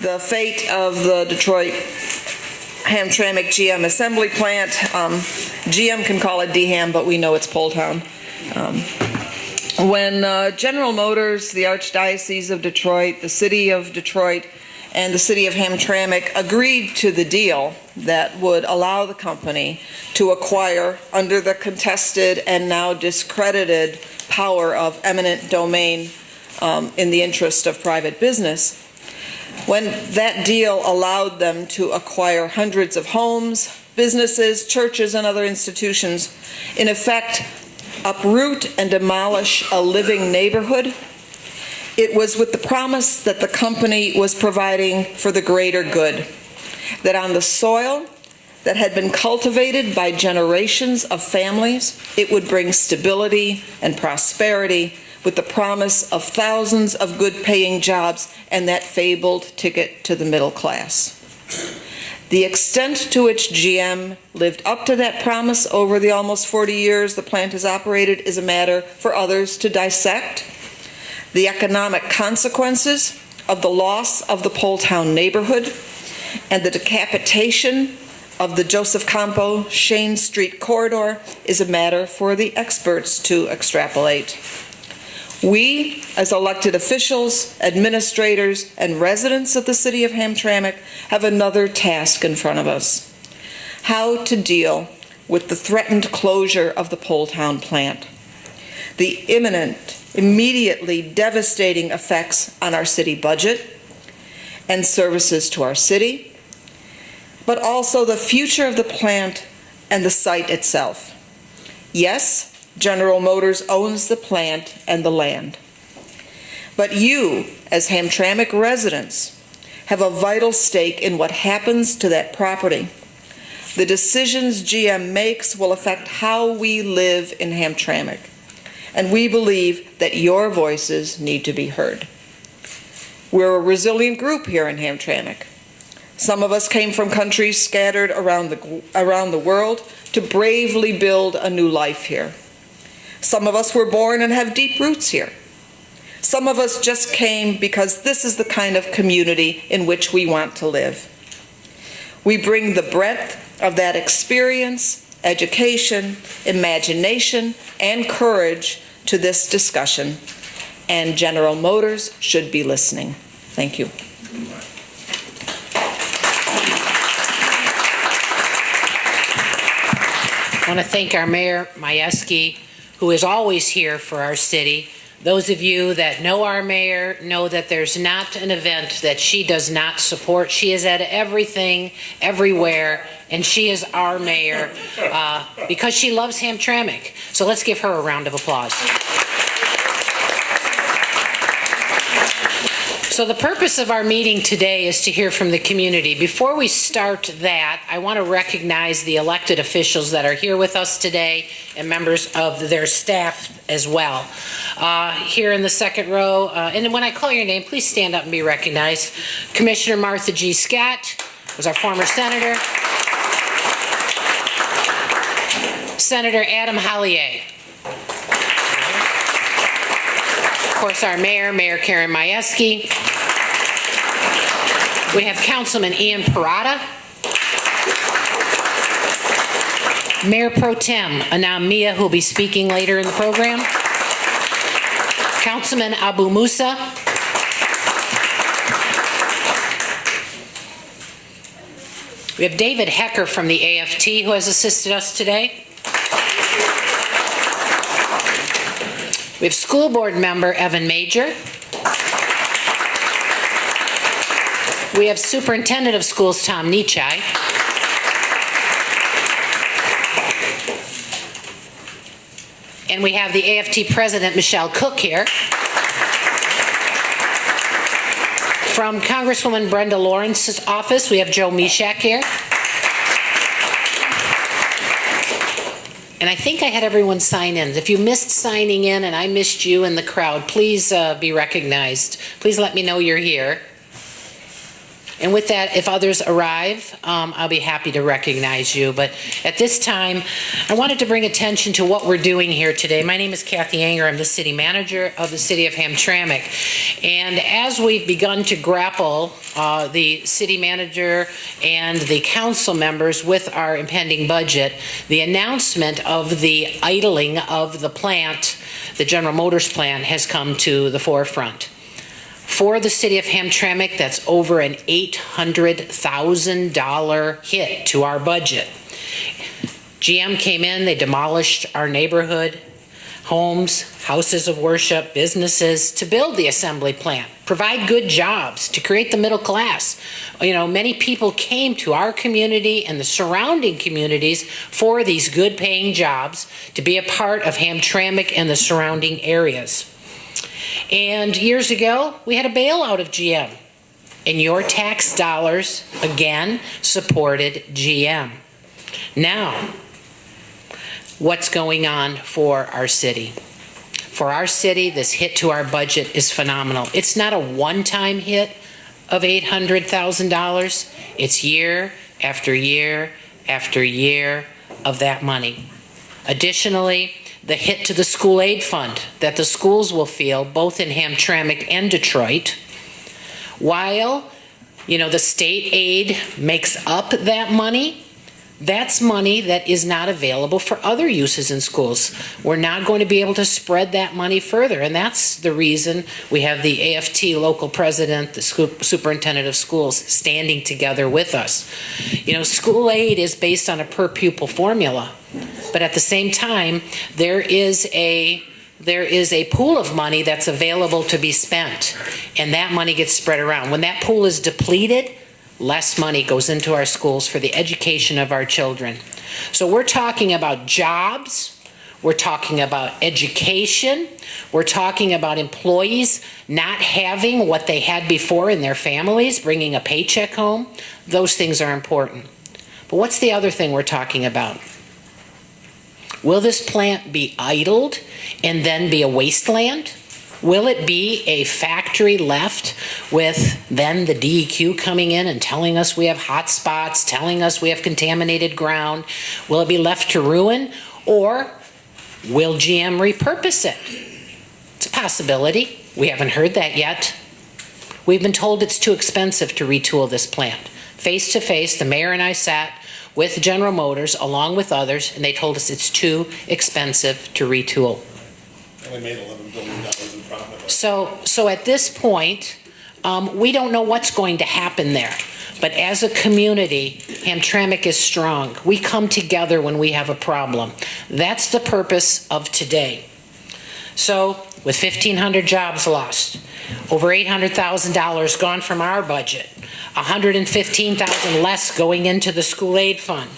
the fate of the Detroit Hamtramck GM assembly plant. GM can call it DHAM, but we know it's Poletown. When General Motors, the Archdiocese of Detroit, the City of Detroit, and the City of Hamtramck agreed to the deal that would allow the company to acquire, under the contested and now discredited power of eminent domain in the interest of private business, when that deal allowed them to acquire hundreds of homes, businesses, churches, and other institutions, in effect uproot and demolish a living neighborhood, it was with the promise that the company was providing for the greater good, that on the soil that had been cultivated by generations of families, it would bring stability and prosperity, with the promise of thousands of good-paying jobs and that fabled ticket to the middle class. The extent to which GM lived up to that promise over the almost 40 years the plant has operated is a matter for others to dissect. The economic consequences of the loss of the Poletown neighborhood and the decapitation of the Joseph Campo Shane Street corridor is a matter for the experts to extrapolate. We, as elected officials, administrators, and residents of the City of Hamtramck, have another task in front of us: how to deal with the threatened closure of the Poletown plant, the imminent, immediately devastating effects on our city budget and services to our city, but also the future of the plant and the site itself. Yes, General Motors owns the plant and the land. But you, as Hamtramck residents, have a vital stake in what happens to that property. The decisions GM makes will affect how we live in Hamtramck, and we believe that your voices need to be heard. We're a resilient group here in Hamtramck. Some of us came from countries scattered around the world to bravely build a new life here. Some of us were born and have deep roots here. Some of us just came because this is the kind of community in which we want to live. We bring the breadth of that experience, education, imagination, and courage to this discussion, and General Motors should be listening. Thank you. I want to thank our Mayor, Majewski, who is always here for our city. Those of you that know our mayor know that there's not an event that she does not support. She is at everything, everywhere, and she is our mayor because she loves Hamtramck. So let's give her a round of applause. So the purpose of our meeting today is to hear from the community. Before we start that, I want to recognize the elected officials that are here with us today and members of their staff as well. Here in the second row, and when I call your name, please stand up and be recognized. Commissioner Martha G. Scott was our former senator. Senator Adam Hollier. Of course, our mayor, Mayor Karen Majewski. We have Councilman Ian Parada. Mayor Pro Tem Anam Mia, who will be speaking later in the program. Councilman Abu Musa. We have David Hecker from the AFT who has assisted us today. We have school board member Evan Major. We have superintendent of schools Tom Nichai. And we have the AFT president Michelle Cook here. From Congresswoman Brenda Lawrence's office, we have Joe Mishak here. And I think I had everyone sign in. If you missed signing in and I missed you in the crowd, please be recognized. Please let me know you're here. And with that, if others arrive, I'll be happy to recognize you. But at this time, I wanted to bring attention to what we're doing here today. My name is Kathy Anger. I'm the city manager of the city of Hamtramck. And as we've begun to grapple, the city manager and the council members with our impending budget, the announcement of the idling of the plant, the General Motors plant, has come to the forefront. For the city of Hamtramck, that's over an $800,000 hit to our budget. GM came in, they demolished our neighborhood, homes, houses of worship, businesses, to build the assembly plant, provide good jobs, to create the middle class. You know, many people came to our community and the surrounding communities for these good paying jobs to be a part of Hamtramck and the surrounding areas. And years ago, we had a bailout of GM. And your tax dollars, again, supported GM. Now, what's going on for our city? For our city, this hit to our budget is phenomenal. It's not a one-time hit of $800,000. It's year after year after year of that money. Additionally, the hit to the school aid fund that the schools will feel both in Hamtramck and Detroit. While, you know, the state aid makes up that money, that's money that is not available for other uses in schools. We're not going to be able to spread that money further, and that's the reason we have the AFT local president, the superintendent of schools, standing together with us. You know, school aid is based on a per pupil formula, but at the same time, there is a pool of money that's available to be spent, and that money gets spread around. When that pool is depleted, less money goes into our schools for the education of our children. So we're talking about jobs, we're talking about education, we're talking about employees not having what they had before in their families, bringing a paycheck home. Those things are important. But what's the other thing we're talking about? Will this plant be idled and then be a wasteland? Will it be a factory left with then the DEQ coming in and telling us we have hot spots, telling us we have contaminated ground? Will it be left to ruin, or will GM repurpose it? It's a possibility. We haven't heard that yet. We've been told it's too expensive to retool this plant. Face to face, the mayor and I sat with General Motors along with others, and they told us it's too expensive to retool. And we made $11 billion in profit. So at this point, we don't know what's going to happen there. But as a community, Hamtramck is strong. We come together when we have a problem. That's the purpose of today. So with 1,500 jobs lost, over $800,000 gone from our budget, $115,000 less going into the school aid fund,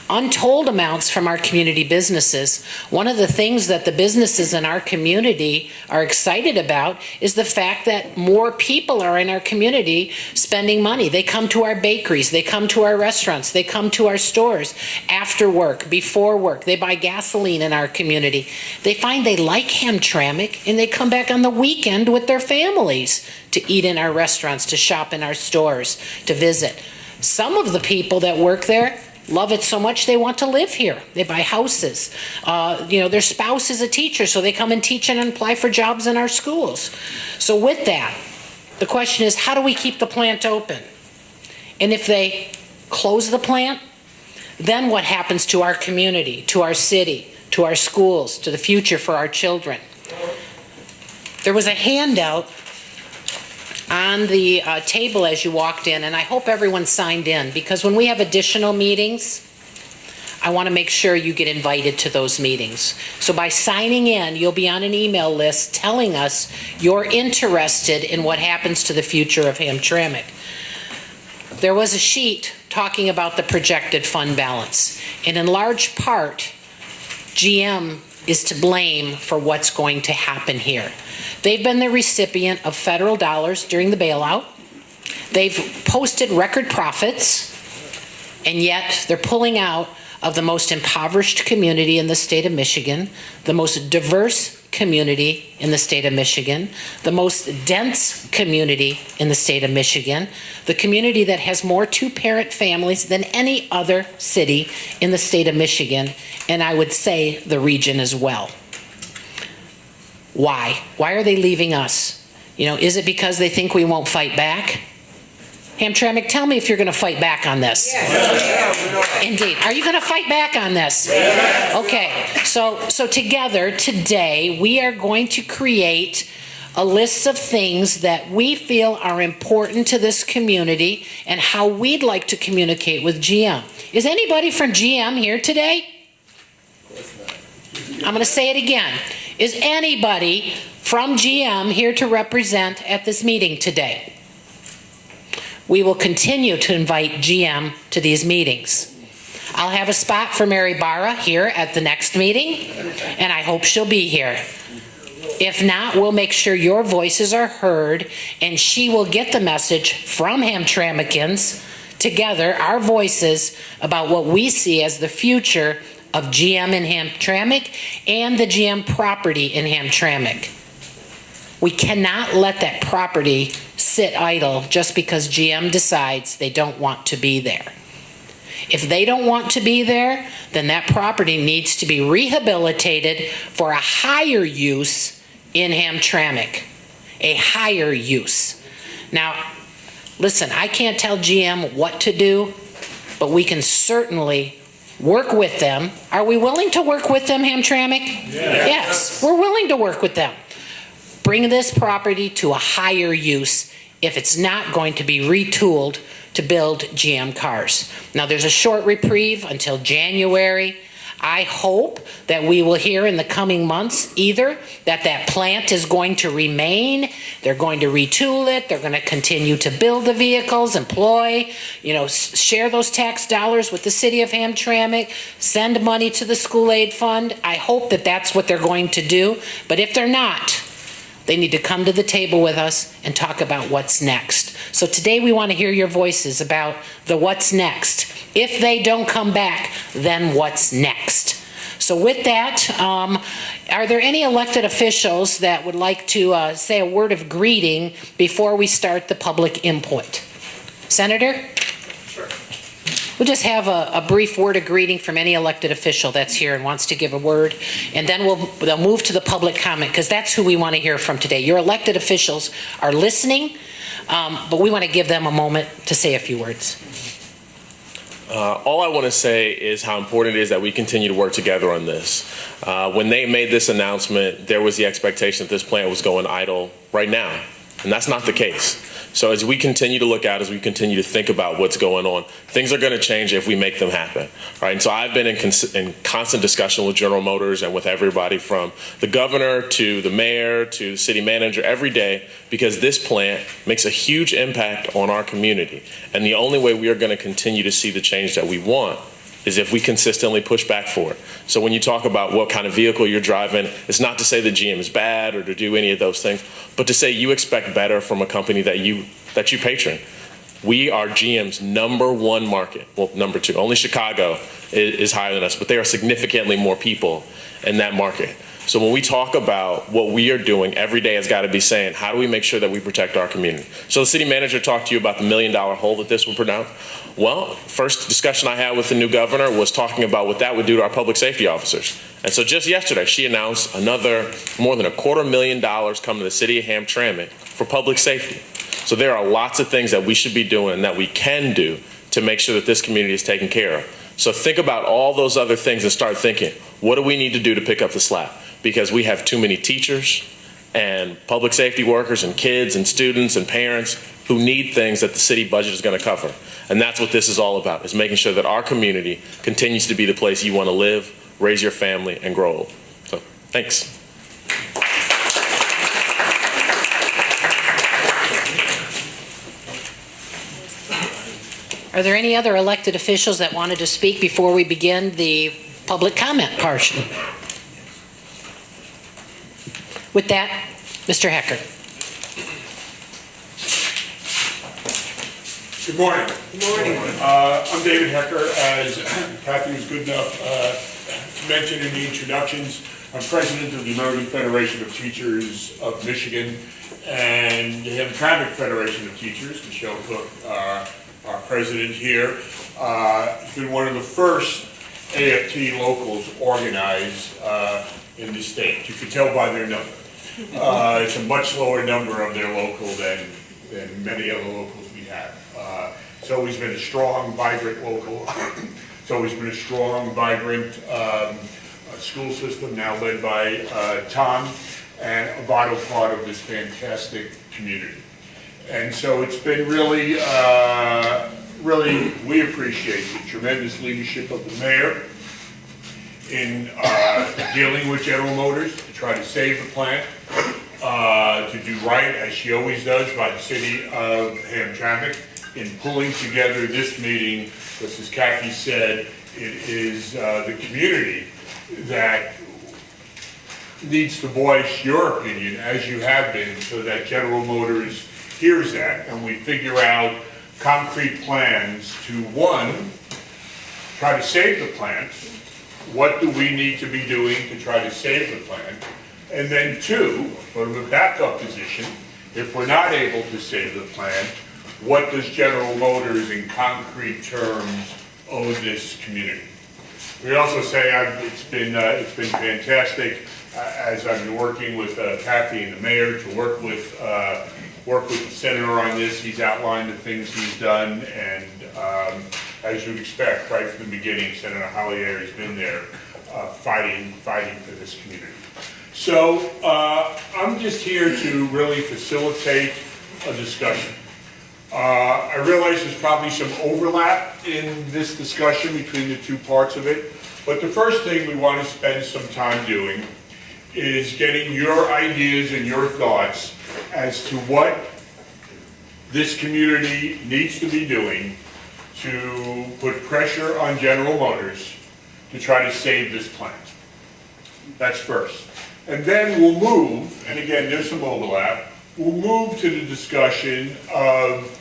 untold amounts from our community businesses. One of the things that the businesses in our community are excited about is the fact that more people are in our community spending money. They come to our bakeries, they come to our restaurants, they come to our stores after work, before work. They buy gasoline in our community. They find they like Hamtramck, and they come back on the weekend with their families to eat in our restaurants, to shop in our stores, to visit. Some of the people that work there love it so much they want to live here. They buy houses. Their spouse is a teacher, so they come and teach and apply for jobs in our schools. So with that, the question is, how do we keep the plant open? And if they close the plant, then what happens to our community, to our city, to our schools, to the future for our children? There was a handout on the table as you walked in, and I hope everyone signed in, because when we have additional meetings, I want to make sure you get invited to those meetings. So by signing in, you'll be on an email list telling us you're interested in what happens to the future of Hamtramck. There was a sheet talking about the projected fund balance, and in large part, GM is to blame for what's going to happen here. They've been the recipient of federal dollars during the bailout. They've posted record profits, and yet they're pulling out of the most impoverished community in the state of Michigan, the most diverse community in the state of Michigan, the most dense community in the state of Michigan, the community that has more two-parent families than any other city in the state of Michigan, and I would say the region as well. Why? Why are they leaving us? You know, is it because they think we won't fight back? Hamtramck, tell me if you're going to fight back on this. Yes. Indeed. Are you going to fight back on this? Yes. Okay. So together today we are going to create a list of things that we feel are important to this community and how we'd like to communicate with GM. Is anybody from GM here today? I'm going to say it again. Is anybody from GM here to represent at this meeting today? We will continue to invite GM to these meetings. I'll have a spot for Mary Barra here at the next meeting, and I hope she'll be here. If not, we'll make sure your voices are heard, and she will get the message from Hamtramckans together, our voices, about what we see as the future of GM in Hamtramck and the GM property in Hamtramck. We cannot let that property sit idle just because GM decides they don't want to be there. If they don't want to be there, then that property needs to be rehabilitated for a higher use in Hamtramck, a higher use. Now, listen, I can't tell GM what to do, but we can certainly work with them. Are we willing to work with them, Hamtramck? Yes, we're willing to work with them. Bring this property to a higher use if it's not going to be retooled to build GM cars. Now, there's a short reprieve until January. I hope that we will hear in the coming months either that plant is going to remain, they're going to retool it, they're going to continue to build the vehicles, employ, share those tax dollars with the city of Hamtramck, send money to the school aid fund. I hope that that's what they're going to do. But if they're not, they need to come to the table with us and talk about what's next. So today we want to hear your voices about the what's next. If they don't come back, then what's next? So with that, are there any elected officials that would like to say a word of greeting before we start the public input? Senator? Sure. We'll just have a brief word of greeting from any elected official that's here and wants to give a word, and then they'll move to the public comment, because that's who we want to hear from today. Your elected officials are listening, but we want to give them a moment to say a few words. All I want to say is how important it is that we continue to work together on this. When they made this announcement, there was the expectation that this plant was going idle right now, and that's not the case. So as we continue to look out, as we continue to think about what's going on, things are going to change if we make them happen, right? And so I've been in constant discussion with General Motors and with everybody from the governor to the mayor to the city manager every day, because this plant makes a huge impact on our community. And the only way we are going to continue to see the change that we want is if we consistently push back for it. So when you talk about what kind of vehicle you're driving, it's not to say that GM is bad or to do any of those things, but to say you expect better from a company that you patron. We are GM's #1 market. Well, #2. Only Chicago is higher than us, but there are significantly more people in that market. So when we talk about what we are doing, every day has got to be saying, how do we make sure that we protect our community? So the city manager talked to you about the $1 million hole that this will produce. Well, first discussion I had with the new governor was talking about what that would do to our public safety officers. And so just yesterday, she announced another more than $250,000 coming to the city of Hamtramck for public safety. So there are lots of things that we should be doing and that we can do to make sure that this community is taken care of. So think about all those other things and start thinking, what do we need to do to pick up the slack? Because we have too many teachers and public safety workers and kids and students and parents who need things that the city budget is going to cover. And that's what this is all about, is making sure that our community continues to be the place you want to live, raise your family, and grow old. So, thanks. Are there any other elected officials that wanted to speak before we begin the public comment portion? With that, Mr. Hecker. Good morning. Good morning. I'm David Hecker. As Kathy was good enough to mention in the introductions, I'm president of the American Federation of Teachers of Michigan and the Hamtramck Federation of Teachers. Michelle Cook, our president here, has been one of the first AFT locals organized in the state. You can tell by their number. It's a much lower number of their local than many other locals we have. It's always been a strong, vibrant local. It's always been a strong, vibrant school system, now led by Tom, and a vital part of this fantastic community. And so it's been really, we appreciate the tremendous leadership of the mayor in dealing with General Motors to try to save the plant, to do right, as she always does, by the city of Hamtramck, in pulling together this meeting, because as Kathy said, it is the community that needs to voice your opinion, as you have been, so that General Motors hears that, and we figure out concrete plans to, one, try to save the plant. What do we need to be doing to try to save the plant? And then two, from a backup position, if we're not able to save the plant, what does General Motors in concrete terms owe this community? We also say it's been fantastic as I've been working with Kathy and the mayor to work with the senator on this. He's outlined the things he's done, and as you'd expect, right from the beginning, Senator Hollier has been there fighting for this community. So I'm just here to really facilitate a discussion. I realize there's probably some overlap in this discussion between the two parts of it, but the first thing we want to spend some time doing is getting your ideas and your thoughts as to what this community needs to be doing to put pressure on General Motors to try to save this plant. That's first. And then we'll move, and again, there's some overlap, we'll move to the discussion of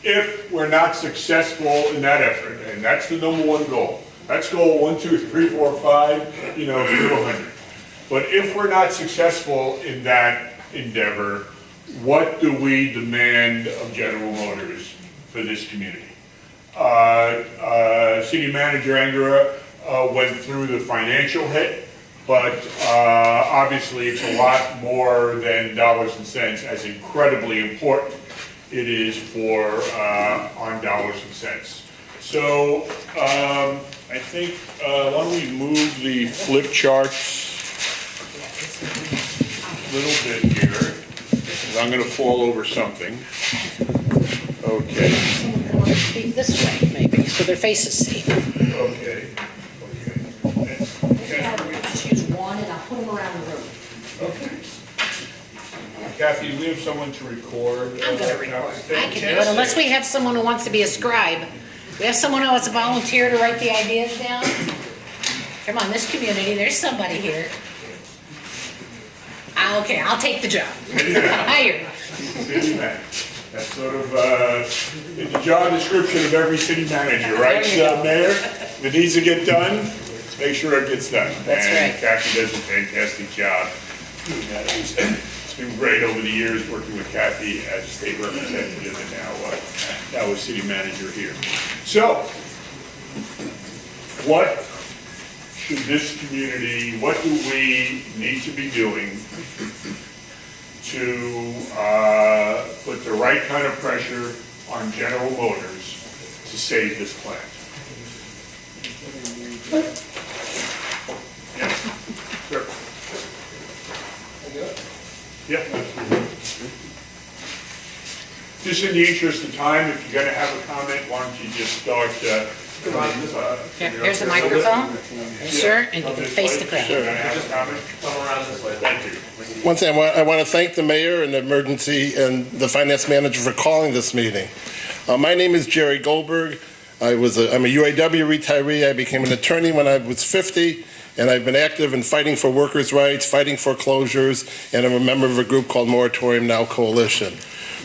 if we're not successful in that effort, and that's the number one goal. That's goal 1, 2, 3, 4, 5, to 100. But if we're not successful in that endeavor, what do we demand of General Motors for this community? City Manager Angera went through the financial hit, but obviously it's a lot more than dollars and cents, as incredibly important it is for on dollars and cents. So I think, why don't we move the flip charts a little bit here, because I'm going to fall over something. Okay. This way, maybe, so their faces see. Okay. Just use one and I'll put them around the room. Okay. Kathy, do we have someone to record? I'm going to record. I can do it, unless we have someone who wants to be a scribe. We have someone who wants to volunteer to write the ideas down. Come on, this community, there's somebody here. Okay, I'll take the job. Hired. City manager. That's sort of in the job description of every city manager, right, Mayor? If it needs to get done, make sure it gets done. That's right. And Kathy does a fantastic job. It's been great over the years working with Kathy as a state representative and now as city manager here. So, what should this community, what do we need to be doing to put the right kind of pressure on General Motors to save this plant? Yes, sir. Yeah. Just in the interest of time, if you're going to have a comment, why don't you just start? Here's the microphone, sir, and you can face the crowd. Sure, I have a comment? Come around this way. Thank you. One thing, I want to thank the mayor and the emergency and the finance manager for calling this meeting. My name is Jerry Goldberg. I'm a UAW retiree. I became an attorney when I was 50, and I've been active in fighting for workers' rights, fighting foreclosures, and I'm a member of a group called Moratorium Now Coalition.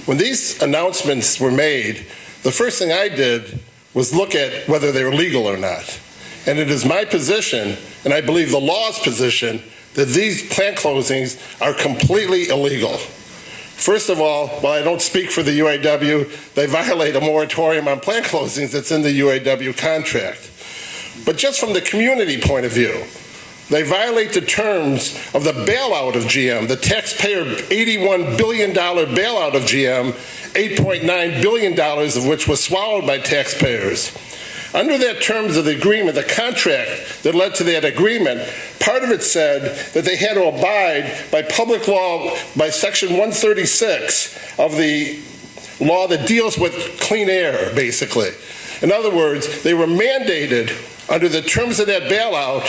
When these announcements were made, the first thing I did was look at whether they were legal or not. And it is my position, and I believe the law's position, that these plant closings are completely illegal. First of all, while I don't speak for the UAW, they violate a moratorium on plant closings that's in the UAW contract. But just from the community point of view, they violate the terms of the bailout of GM, the taxpayer $81 billion bailout of GM, $8.9 billion of which was swallowed by taxpayers. Under that terms of the agreement, the contract that led to that agreement, part of it said that they had to abide by public law, by Section 136 of the law that deals with clean air, basically. In other words, they were mandated under the terms of that bailout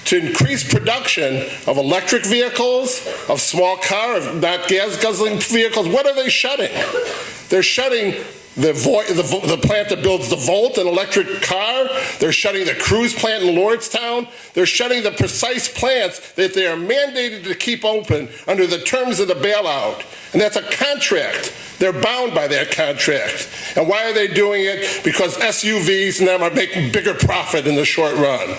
to increase production of electric vehicles, of small car, of not gas-guzzling vehicles. What are they shutting? They're shutting the plant that builds the Volt, an electric car. They're shutting the Cruise plant in Lordstown. They're shutting the precise plants that they are mandated to keep open under the terms of the bailout. And that's a contract. They're bound by that contract. And why are they doing it? Because SUVs and them are making bigger profit in the short run.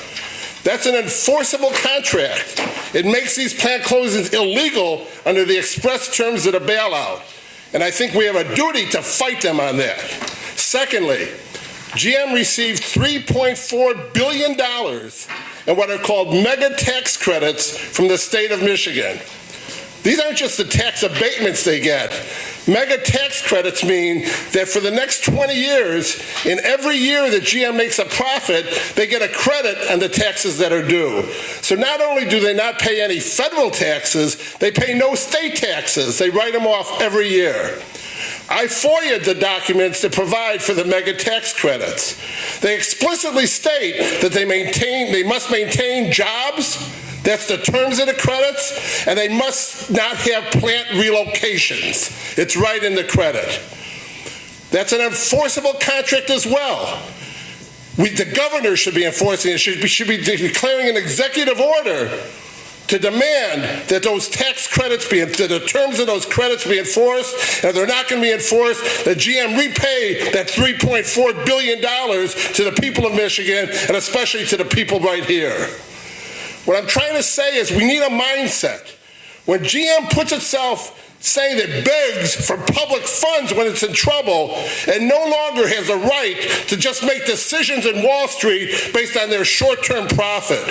That's an enforceable contract. It makes these plant closings illegal under the express terms of the bailout. And I think we have a duty to fight them on that. Secondly, GM received $3.4 billion in what are called mega tax credits from the state of Michigan. These aren't just the tax abatements they get. Mega tax credits mean that for the next 20 years, in every year that GM makes a profit, they get a credit on the taxes that are due. So not only do they not pay any federal taxes, they pay no state taxes. They write them off every year. I FOIA'd the documents that provide for the mega tax credits. They explicitly state that they must maintain jobs. That's the terms of the credits, and they must not have plant relocations. It's right in the credit. That's an enforceable contract as well. The governor should be enforcing it, should be declaring an executive order to demand that those tax credits that the terms of those credits be enforced, and if they're not going to be enforced, that GM repay that $3.4 billion to the people of Michigan, and especially to the people right here. What I'm trying to say is we need a mindset. When GM puts itself saying that begs for public funds when it's in trouble and no longer has a right to just make decisions in Wall Street based on their short-term profit.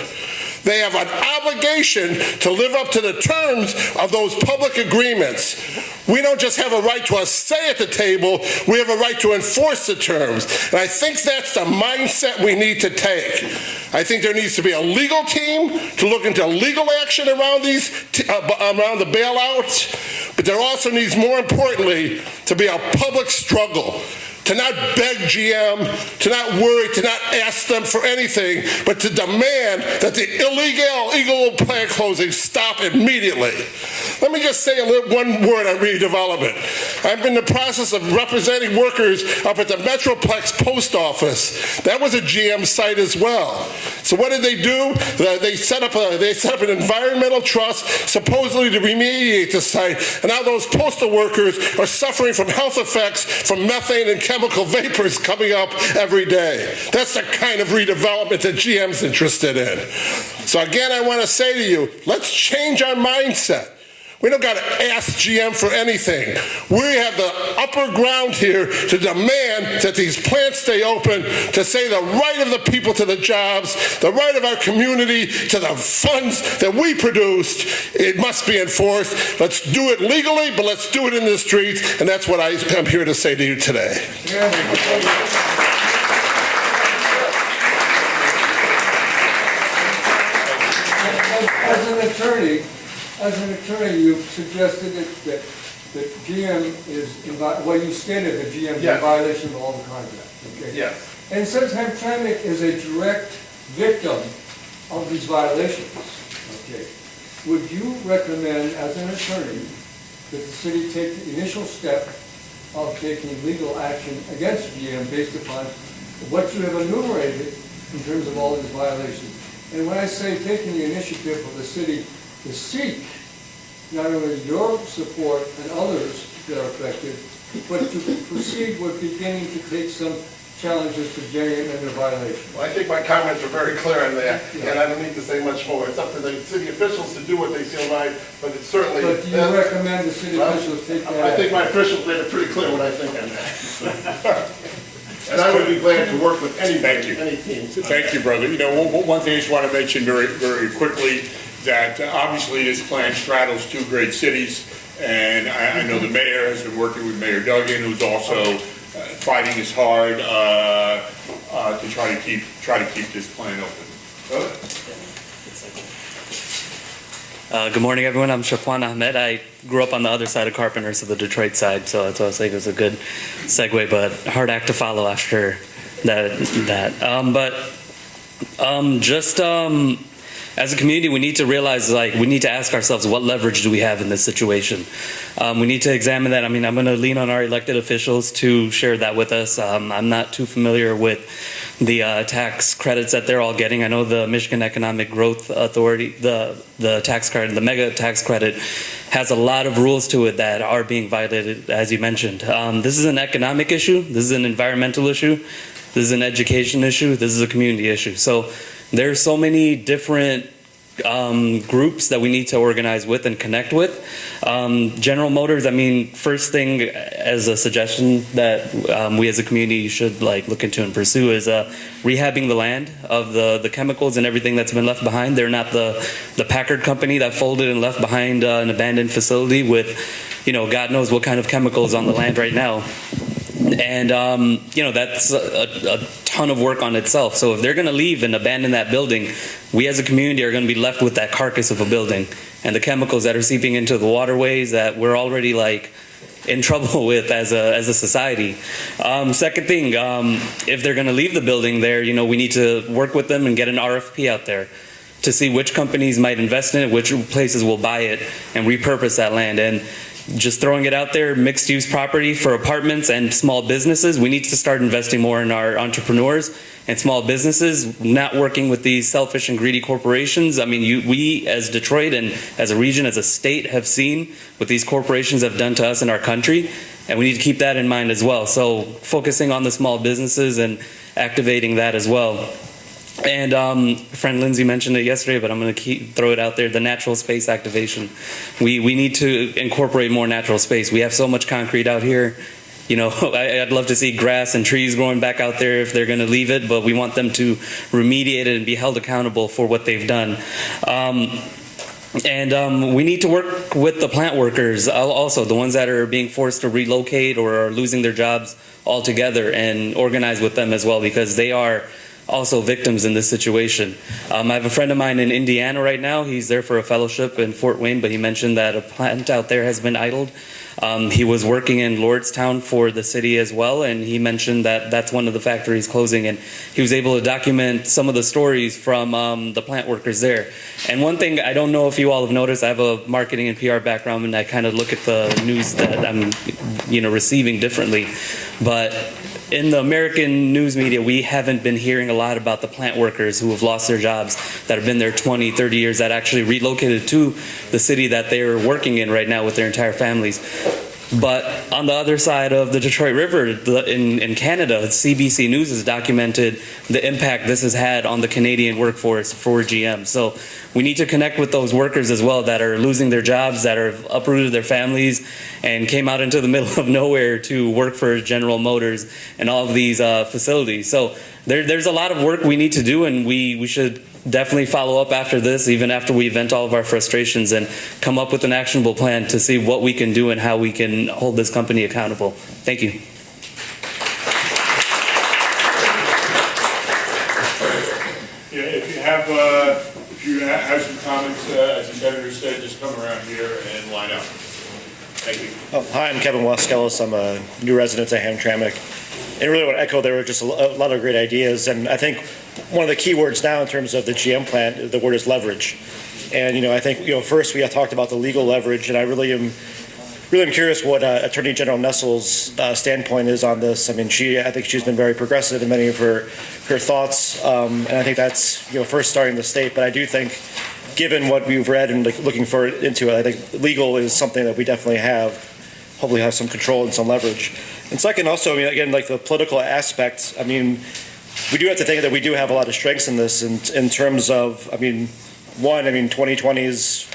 They have an obligation to live up to the terms of those public agreements. We don't just have a right to a say at the table, we have a right to enforce the terms. And I think that's the mindset we need to take. I think there needs to be a legal team to look into legal action around around the bailouts, but there also needs, more importantly, to be a public struggle. To not beg GM, to not worry, to not ask them for anything, but to demand that the illegal plant closings stop immediately. Let me just say one word on redevelopment. I'm in the process of representing workers up at the Metroplex post office. That was a GM site as well. So what did they do? They set up an environmental trust supposedly to remediate the site, and now those postal workers are suffering from health effects from methane and chemical vapors coming up every day. That's the kind of redevelopment that GM's interested in. So again, I want to say to you, let's change our mindset. We don't got to ask GM for anything. We have the upper ground here to demand that these plants stay open, to say the right of the people to the jobs, the right of our community to the funds that we produced. It must be enforced. Let's do it legally, but let's do it in the streets, and that's what I'm here to say to you today. As an attorney, you've suggested that GM is, you stated that GM is in violation of all the contracts, okay? Yes. And since Hamtramck is a direct victim of these violations, okay, would you recommend, as an attorney, that the city take the initial step of taking legal action against GM based upon what you have enumerated in terms of all these violations? And when I say taking the initiative of the city to seek not only your support and others that are affected, but to proceed with beginning to take some challenges to JM and their violations? Well, I think my comments are very clear on that, and I don't need to say much more. It's up to the city officials to do what they feel right, but it's certainly... But do you recommend the city officials take that? I think my officials made it pretty clear what I think on that. And I would be glad to work with any team. Thank you, brother. You know, one thing I just want to mention very, very quickly, that obviously this plan straddles two great cities, and I know the mayor has been working with Mayor Duggan, who's also fighting as hard to try to keep this plan open. Good morning, everyone. I'm Shafwan Ahmed. I grew up on the other side of Carpenter, so the Detroit side, so that's why I was like it was a good segue, but hard act to follow after that. As a community, we need to realize, we need to ask ourselves, what leverage do we have in this situation? We need to examine that. I mean, I'm going to lean on our elected officials to share that with us. I'm not too familiar with the tax credits that they're all getting. I know the Michigan Economic Growth Authority, the tax credit, the mega tax credit, has a lot of rules to it that are being violated, as you mentioned. This is an economic issue. This is an environmental issue. This is an education issue. This is a community issue. So there's so many different groups that we need to organize with and connect with. General Motors, I mean, first thing as a suggestion that we as a community should look into and pursue is rehabbing the land of the chemicals and everything that's been left behind. They're not the Packard company that folded and left behind an abandoned facility with, God knows what kind of chemicals on the land right now. And, that's a ton of work on itself. So if they're going to leave and abandon that building, we as a community are going to be left with that carcass of a building and the chemicals that are seeping into the waterways that we're already in trouble with as a society. Second thing, if they're going to leave the building there, we need to work with them and get an RFP out there to see which companies might invest in it, which places will buy it and repurpose that land. And just throwing it out there, mixed-use property for apartments and small businesses. We need to start investing more in our entrepreneurs and small businesses, not working with these selfish and greedy corporations. I mean, we as Detroit and as a region, as a state, have seen what these corporations have done to us in our country, and we need to keep that in mind as well. So focusing on the small businesses and activating that as well. And friend Lindsay mentioned it yesterday, but I'm going to throw it out there, the natural space activation. We need to incorporate more natural space. We have so much concrete out here. I'd love to see grass and trees growing back out there if they're going to leave it, but we want them to remediate it and be held accountable for what they've done. And we need to work with the plant workers, also the ones that are being forced to relocate or are losing their jobs altogether, and organize with them as well, because they are also victims in this situation. I have a friend of mine in Indiana right now. He's there for a fellowship in Fort Wayne, but he mentioned that a plant out there has been idled. He was working in Lordstown for the city as well, and he mentioned that that's one of the factories closing, and he was able to document some of the stories from the plant workers there. And one thing, I don't know if you all have noticed, I have a marketing and PR background, and I kind of look at the news that I'm receiving differently, but in the American news media, we haven't been hearing a lot about the plant workers who have lost their jobs, that have been there 20, 30 years, that actually relocated to the city that they're working in right now with their entire families. But on the other side of the Detroit River, in Canada, CBC News has documented the impact this has had on the Canadian workforce for GM. So we need to connect with those workers as well that are losing their jobs, that have uprooted their families and came out into the middle of nowhere to work for General Motors and all of these facilities. So there's a lot of work we need to do, and we should definitely follow up after this, even after we vent all of our frustrations, and come up with an actionable plan to see what we can do and how we can hold this company accountable. Thank you. Yeah, if you have some comments, as the senator said, just come around here and line up. Thank you. Hi, I'm Kevin Waskelis. I'm a new resident at Hamtramck. And really want to echo, there were just a lot of great ideas. And I think one of the key words now in terms of the GM plant, the word is leverage. And, I think, first we have talked about the legal leverage, and I really am curious what Attorney General Nessel's standpoint is on this. I mean, I think she's been very progressive in many of her thoughts. And I think that's, first starting the state. But I do think, given what we've read and looking into it, I think legal is something that we definitely hopefully have some control and some leverage. And second, also, I mean, again, like the political aspects, I mean, we do have to think that we do have a lot of strengths in this in terms of, I mean, 2020 is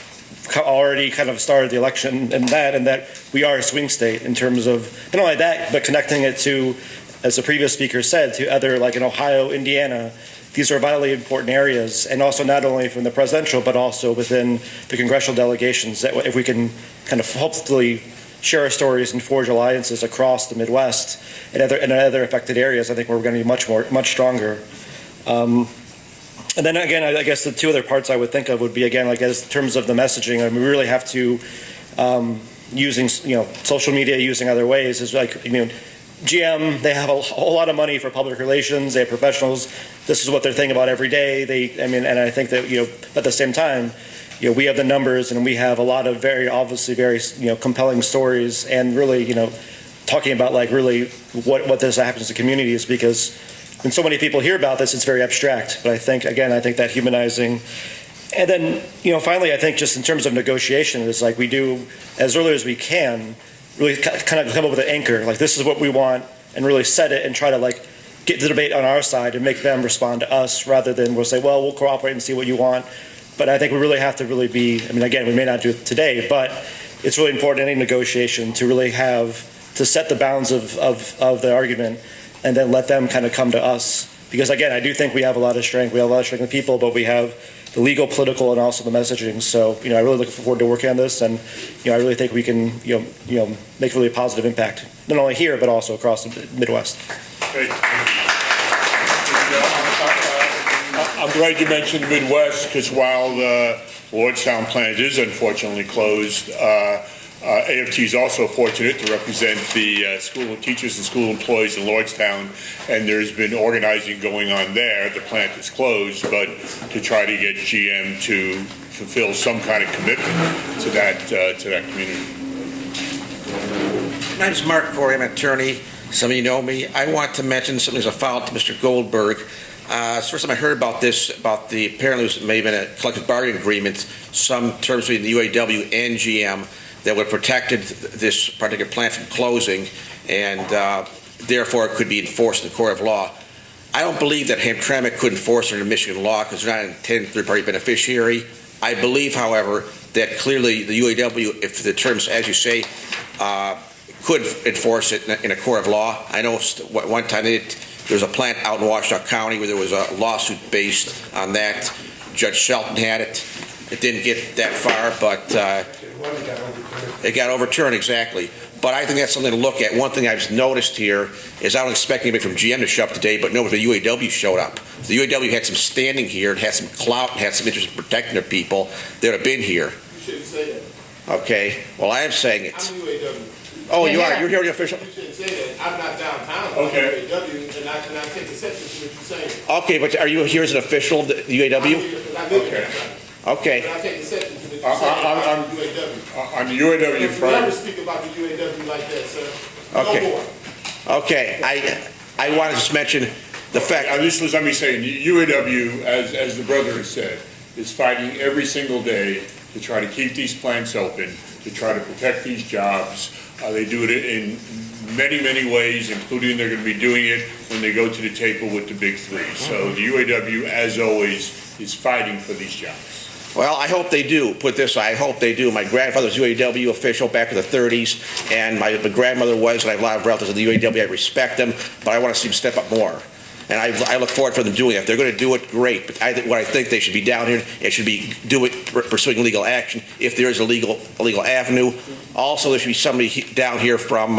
already kind of started the election and that we are a swing state in terms of, not only that, but connecting it to, as the previous speaker said, to other, like in Ohio, Indiana. These are vitally important areas, and also not only from the presidential, but also within the congressional delegations, that if we can kind of hopefully share our stories and forge alliances across the Midwest and other affected areas, I think we're going to be much stronger. And then again, I guess the two other parts I would think of would be, again, like as in terms of the messaging, I mean, we really have to, using, social media, using other ways, is like, GM, they have a whole lot of money for public relations, they have professionals, this is what they're thinking about every day, and I think that, at the same time, we have the numbers and we have a lot of very compelling stories, and really, talking about like really what this happens to communities, because when so many people hear about this, it's very abstract. But I think that humanizing, and then, finally, I think just in terms of negotiation, it's like we do as early as we can, really kind of come up with an anchor, like this is what we want, and really set it and try to like get the debate on our side and make them respond to us, rather than we'll say, well, we'll cooperate and see what you want. But I think we really have to really be, again, we may not do it today, but it's really important in any negotiation to really to set the bounds of the argument, and then let them kind of come to us. Because again, I do think we have a lot of strength. We have a lot of strength in people, but we have the legal, political, and also the messaging. So, I really look forward to working on this, and, I really think we can, make really a positive impact, not only here, but also across the Midwest. Great. I'm glad you mentioned the Midwest, because while the Lordstown plant is unfortunately closed, AFT is also fortunate to represent the school teachers and school employees in Lordstown, and there's been organizing going on there. The plant is closed, but to try to get GM to fulfill some kind of commitment to that community. My name is Mark Corey. I'm an attorney. Some of you know me. I want to mention something as a follow-up to Mr. Goldberg. It's the first time I heard about this, apparently it may have been a collective bargaining agreement, some terms between the UAW and GM that would have protected this particular plant from closing, and therefore it could be enforced in the court of law. I don't believe that Hamtramck could enforce it under Michigan law because they're not an intended third-party beneficiary. I believe, however, that clearly the UAW, if the terms, as you say, could enforce it in a court of law. I know one time there was a plant out in Washtenaw County where there was a lawsuit based on that. Judge Shelton had it. It didn't get that far, but it got overturned, exactly. But I think that's something to look at. One thing I've noticed here is I don't expect anybody from GM to show up today, but nobody from the UAW showed up. If the UAW had some standing here, and had some clout, and had some interest in protecting their people, they would have been here. You shouldn't say that. Okay, well, I am saying it. I'm UAW. Oh, you are? You're here, the official? You shouldn't say that. I'm not downtown. Okay. I'm UAW, and I take exception to what you're saying. Okay, but are you here as an official of the UAW? I live in Okay. But I take exception to what you're saying about the UAW. On the UAW You front. never speak about the UAW like that, sir. Okay. No more. Okay, I want to just mention the fact. This was, let me say, the UAW, as the brother has said, is fighting every single day to try to keep these plants open, to try to protect these jobs. They do it in many, many ways, including they're going to be doing it when they go to the table with the big three. So the UAW, as always, is fighting for these jobs. Well, I hope they do. Put it this way, I hope they do. My grandfather was UAW official back in the 30s, and my grandmother was, and I have a lot of relatives in the UAW. I respect them, but I want to see them step up more. And I look forward for them doing it. If they're going to do it, great. But what I think they should be down here, it should be pursuing legal action if there is a legal avenue. Also, there should be somebody down here from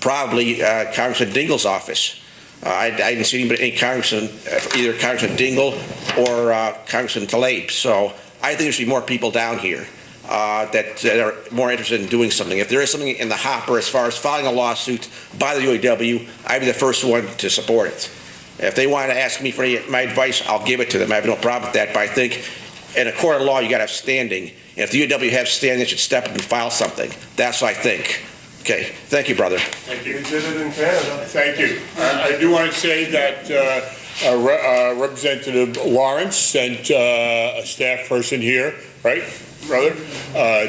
probably Congressman Dingell's office. I didn't see any Congressman, either Congressman Dingell or Congressman Tlaib. So I think there should be more people down here that are more interested in doing something. If there is something in the hopper as far as filing a lawsuit by the UAW, I'd be the first one to support it. If they want to ask me for my advice, I'll give it to them. I have no problem with that. But I think in a court of law, you got to have standing. And if the UAW has standing, they should step up and file something. That's what I think. Okay. Thank you, brother. Thank you. We did it in Canada. Thank you. I do want to say that Representative Lawrence sent a staff person here, right, brother,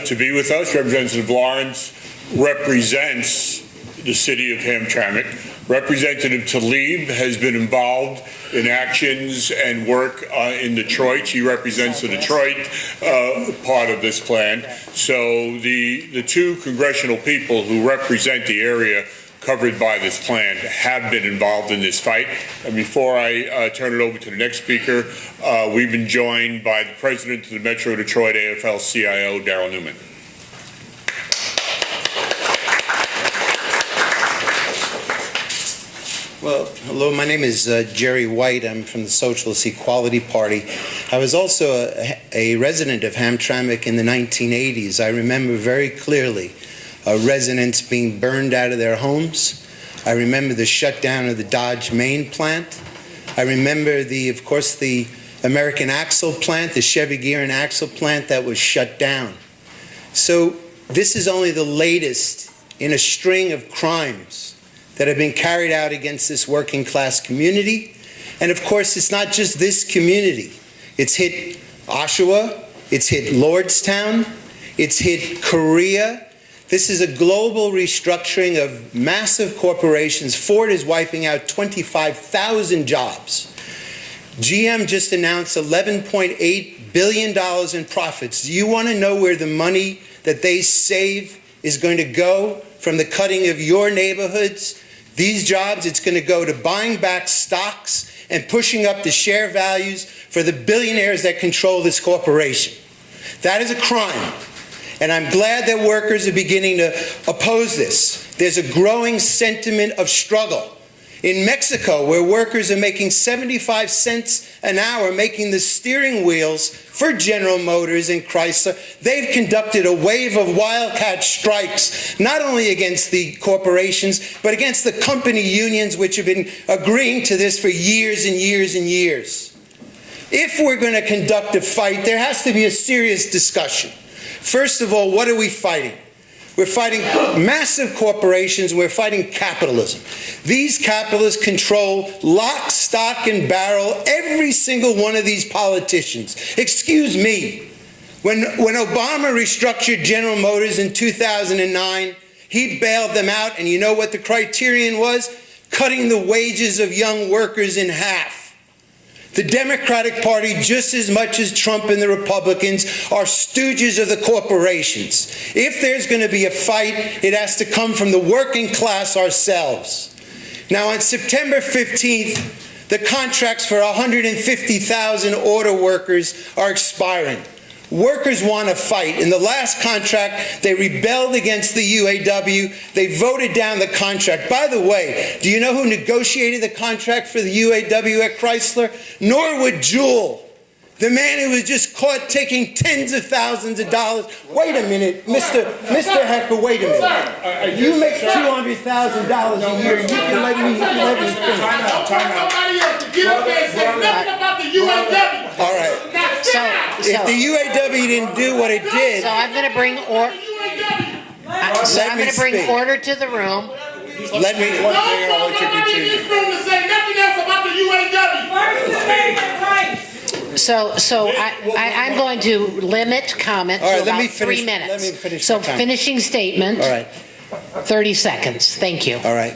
to be with us. Representative Lawrence represents the city of Hamtramck. Representative Talib has been involved in actions and work in Detroit. She represents the Detroit part of this plan. So the two congressional people who represent the area covered by this plan have been involved in this fight. And before I turn it over to the next speaker, we've been joined by the president of the Metro Detroit AFL-CIO, Darrell Newman. Well, hello, my name is Jerry White. I'm from the Socialist Equality Party. I was also a resident of Hamtramck in the 1980s. I remember very clearly residents being burned out of their homes. I remember the shutdown of the Dodge main plant. I remember, of course, the American Axle plant, the Chevy Gear and Axle plant that was shut down. So this is only the latest in a string of crimes that have been carried out against this working class community. And of course, it's not just this community. It's hit Oshawa, it's hit Lordstown, it's hit Korea. This is a global restructuring of massive corporations. Ford is wiping out 25,000 jobs. GM just announced $11.8 billion in profits. Do you want to know where the money that they save is going to go from the cutting of your neighborhoods? These jobs, it's going to go to buying back stocks and pushing up the share values for the billionaires that control this corporation. That is a crime. And I'm glad that workers are beginning to oppose this. There's a growing sentiment of struggle. In Mexico, where workers are making 75 cents an hour making the steering wheels for General Motors and Chrysler, they've conducted a wave of wildcat strikes, not only against the corporations, but against the company unions, which have been agreeing to this for years and years and years. If we're going to conduct a fight, there has to be a serious discussion. First of all, what are we fighting? We're fighting massive corporations, we're fighting capitalism. These capitalists control lock, stock, and barrel every single one of these politicians. Excuse me, when Obama restructured General Motors in 2009, he bailed them out, and you know what the criterion was? Cutting the wages of young workers in half. The Democratic Party, just as much as Trump and the Republicans, are stooges of the corporations. If there's going to be a fight, it has to come from the working class ourselves. Now, on September 15th, the contracts for 150,000 auto workers are expiring. Workers want to fight. In the last contract, they rebelled against the UAW. They voted down the contract. By the way, do you know who negotiated the contract for the UAW at Chrysler? Norwood Jewell, the man who was just caught taking tens of thousands of dollars. Wait a minute, Mr. Hecker, wait a minute. You make $200,000 a year. You can let me finish. Time out. Somebody else to get up there and say nothing about the UAW. All right. If the UAW didn't do what it did, So I'm going to bring order to the room. let me. Nobody in this room to say nothing else about the UAW. So I'm going to limit comment All right, to let about me finish- 3 minutes. let me finish So my comment. finishing statement, All right. 30 seconds. Thank you. All right.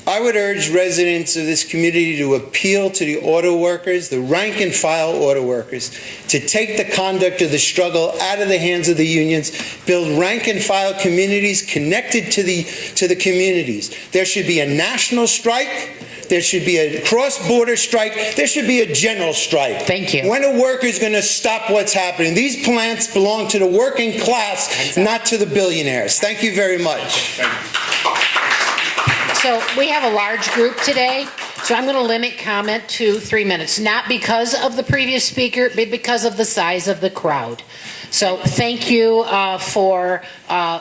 I would urge residents of this community to appeal to the auto workers, the rank and file auto workers, to take the conduct of the struggle out of the hands of the unions, build rank and file communities connected to the communities. There should be a national strike. There should be a cross-border strike. There should be a general strike. Thank you. When are workers going to stop what's happening? These plants belong to the working class, not to the billionaires. Thank you very much. So we have a large group today, so I'm going to limit comment to 3 minutes, not because of the previous speaker, but because of the size of the crowd. So thank you for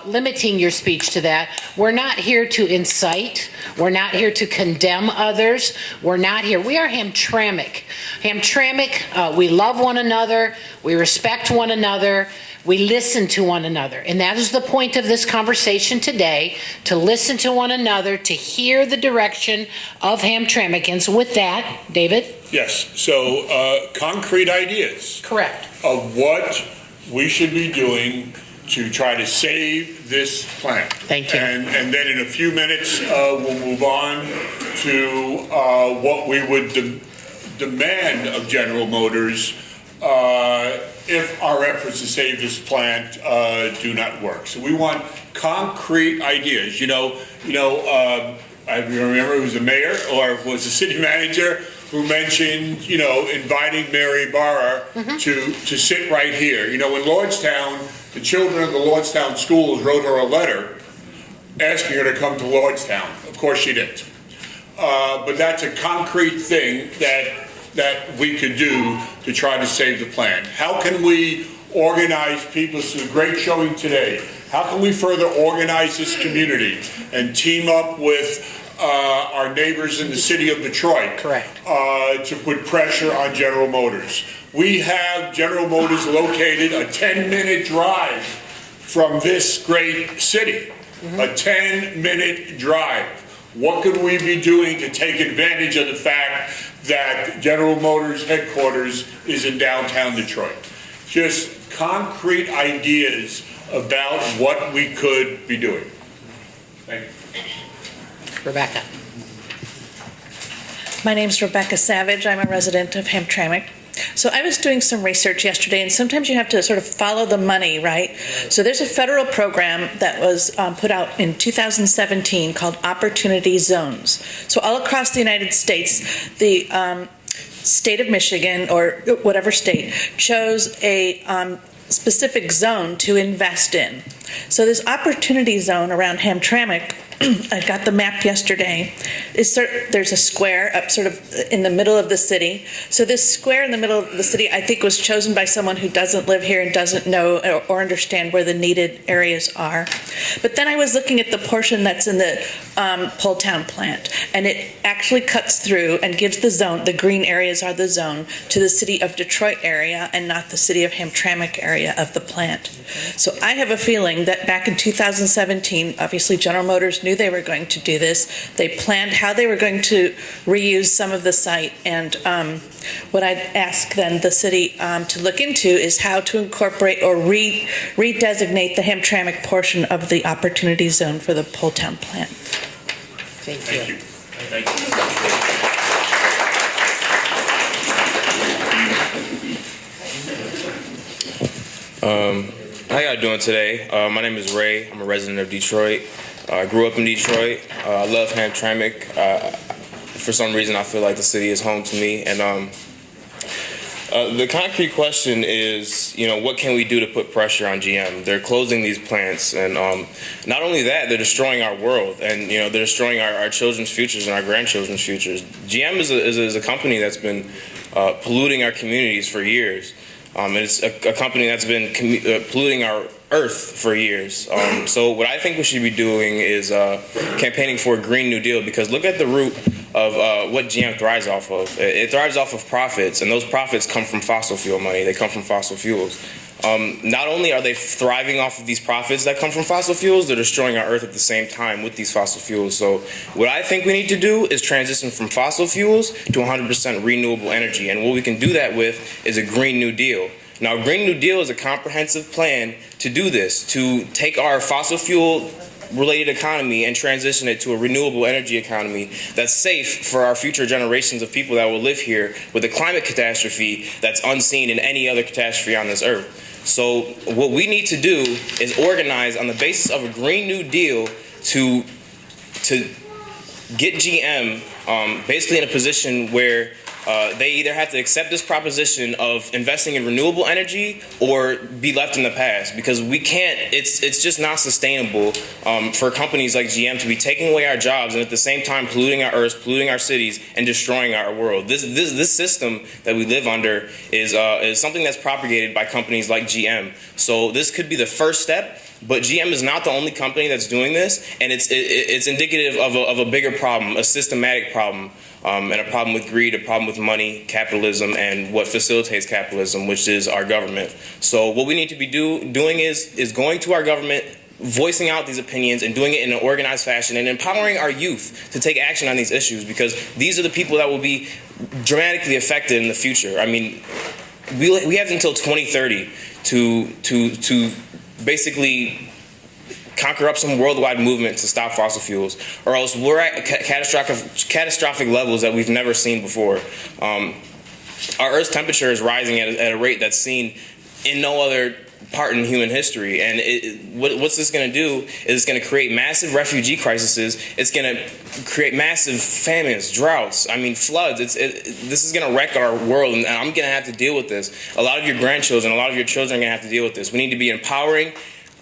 limiting your speech to that. We're not here to incite. We're not here to condemn others. We're not here. We are Hamtramck. Hamtramck, we love one another. We respect one another. We listen to one another. And that is the point of this conversation today, to listen to one another, to hear the direction of Hamtramckans. With that, David? Yes, so concrete ideas Correct. of what we should be doing to try to save this plant. Thank you. And then in a few minutes, we'll move on to what we would demand of General Motors if our efforts to save this plant do not work. So we want concrete ideas. I remember it was the mayor or it was the city manager who mentioned, inviting Mary Barra to sit right here. In Lordstown, the children of the Lordstown schools wrote her a letter asking her to come to Lordstown. Of course she didn't. But that's a concrete thing that we could do to try to save the plant. How can we organize people? This is a great showing today. How can we further organize this community and team up with our neighbors in the city of Detroit? Correct. To put pressure on General Motors. We have General Motors located a 10-minute drive from this great city. A 10-minute drive. What could we be doing to take advantage of the fact that General Motors headquarters is in downtown Detroit? Just concrete ideas about what we could be doing. Thank you. Rebecca. My name's Rebecca Savage. I'm a resident of Hamtramck. So I was doing some research yesterday, and sometimes you have to sort of follow the money, right? So there's a federal program that was put out in 2017 called Opportunity Zones. So all across the United States, the state of Michigan, or whatever state, chose a specific zone to invest in. So this Opportunity Zone around Hamtramck, I got the map yesterday. There's a square up sort of in the middle of the city. So this square in the middle of the city, I think, was chosen by someone who doesn't live here and doesn't know or understand where the needed areas are. But then I was looking at the portion that's in the Poletown plant, and it actually cuts through and gives the zone, the green areas are the zone, to the city of Detroit area and not the city of Hamtramck area of the plant. So I have a feeling that back in 2017, obviously General Motors knew they were going to do this. They planned how they were going to reuse some of the site, and what I'd ask then the city to look into is how to incorporate or redesignate the Hamtramck portion of the Opportunity Zone for the Poletown plant. Thank you. Thank you. How y'all doing today? My name is Ray. I'm a resident of Detroit. I grew up in Detroit. I love Hamtramck. For some reason, I feel like the city is home to me. And the concrete question is, what can we do to put pressure on GM? They're closing these plants, and not only that, they're destroying our world, and they're destroying our children's futures and our grandchildren's futures. GM is a company that's been polluting our communities for years. And it's a company that's been polluting our earth for years. So what I think we should be doing is campaigning for a Green New Deal, because look at the root of what GM thrives off of. It thrives off of profits, and those profits come from fossil fuel money. They come from fossil fuels. Not only are they thriving off of these profits that come from fossil fuels, they're destroying our earth at the same time with these fossil fuels. So what I think we need to do is transition from fossil fuels to 100% renewable energy. And what we can do that with is a Green New Deal. Now, a Green New Deal is a comprehensive plan to do this, to take our fossil fuel related economy and transition it to a renewable energy economy that's safe for our future generations of people that will live here with a climate catastrophe that's unseen in any other catastrophe on this earth. So what we need to do is organize on the basis of a Green New Deal to get GM basically in a position where they either have to accept this proposition of investing in renewable energy or be left in the past, because we can't, it's just not sustainable for companies like GM to be taking away our jobs and at the same time polluting our earth, polluting our cities, and destroying our world. This system that we live under is something that's propagated by companies like GM. So this could be the first step. But GM is not the only company that's doing this, and it's indicative of a bigger problem, a systematic problem, and a problem with greed, a problem with money, capitalism, and what facilitates capitalism, which is our government. So what we need to be doing is going to our government, voicing out these opinions, and doing it in an organized fashion, and empowering our youth to take action on these issues, because these are the people that will be dramatically affected in the future. I mean, we have until 2030 to basically conquer up some worldwide movement to stop fossil fuels, or else we're at catastrophic levels that we've never seen before. Our Earth's temperature is rising at a rate that's seen in no other part in human history, and what's this going to do is it's going to create massive refugee crises. It's going to create massive famines, droughts, floods. This is going to wreck our world, and I'm going to have to deal with this. A lot of your grandchildren, a lot of your children are going to have to deal with this. We need to be empowering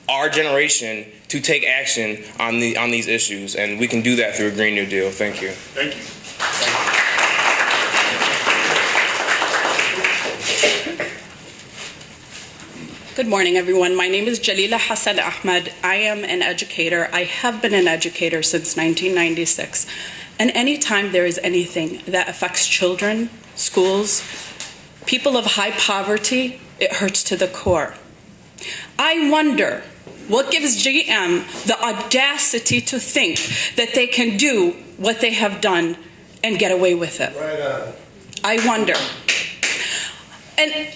our generation to take action on these issues, and we can do that through a Green New Deal. Thank you. Thank you. Good morning, everyone. My name is Jalila Hassan Ahmed. I am an educator. I have been an educator since 1996. And anytime there is anything that affects children, schools, people of high poverty, it hurts to the core. I wonder what gives GM the audacity to think that they can do what they have done and get away with it. Right on. I wonder. And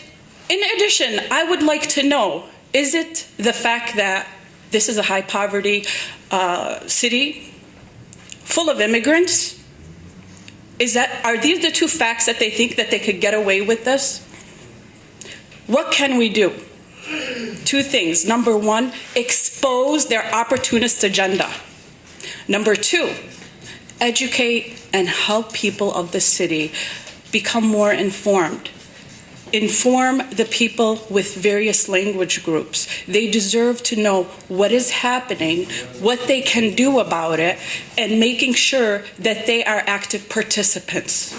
in addition, I would like to know, is it the fact that this is a high poverty city full of immigrants? Are these the two facts that they think that they could get away with this? What can we do? Two things. Number one, expose their opportunist agenda. Number two, educate and help people of the city become more informed. Inform the people with various language groups. They deserve to know what is happening, what they can do about it, and making sure that they are active participants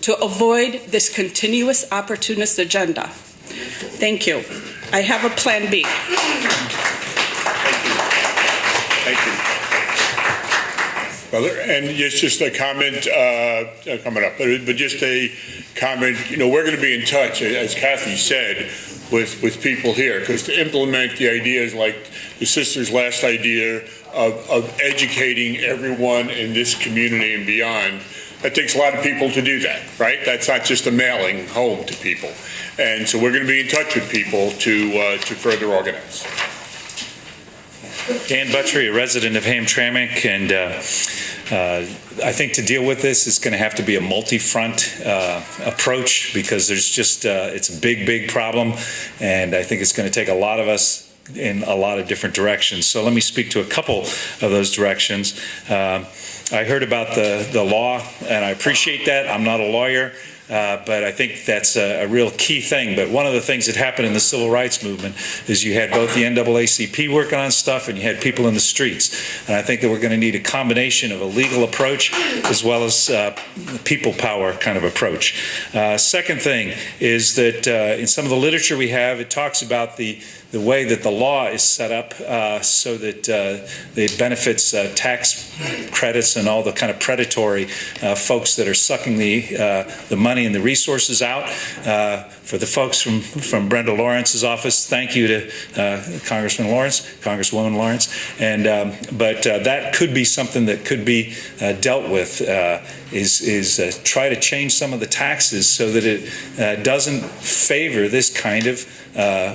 to avoid this continuous opportunist agenda. Thank you. I have a plan B. Thank you. Well, and it's just a comment coming up, but just a comment. We're going to be in touch, as Kathy said, with people here, because to implement the ideas like the sister's last idea of educating everyone in this community and beyond, that takes a lot of people to do that, right? That's not just a mailing home to people. And so we're going to be in touch with people to further organize. Dan Buttrey, a resident of Hamtramck, and I think to deal with this is going to have to be a multi-front approach, because there's just it's a big problem, and I think it's going to take a lot of us in a lot of different directions. So let me speak to a couple of those directions. I heard about the law, and I appreciate that. I'm not a lawyer. But I think that's a real key thing. But one of the things that happened in the civil rights movement is you had both the NAACP working on stuff and you had people in the streets. And I think that we're going to need a combination of a legal approach as well as people power kind of approach. Second thing is that in some of the literature we have, it talks about the way that the law is set up so that it benefits tax credits and all the kind of predatory folks that are sucking the money and the resources out. For the folks from Brenda Lawrence's office, thank you to Congresswoman Lawrence. And but that could be something that could be dealt with. Is try to change some of the taxes so that it doesn't favor this kind of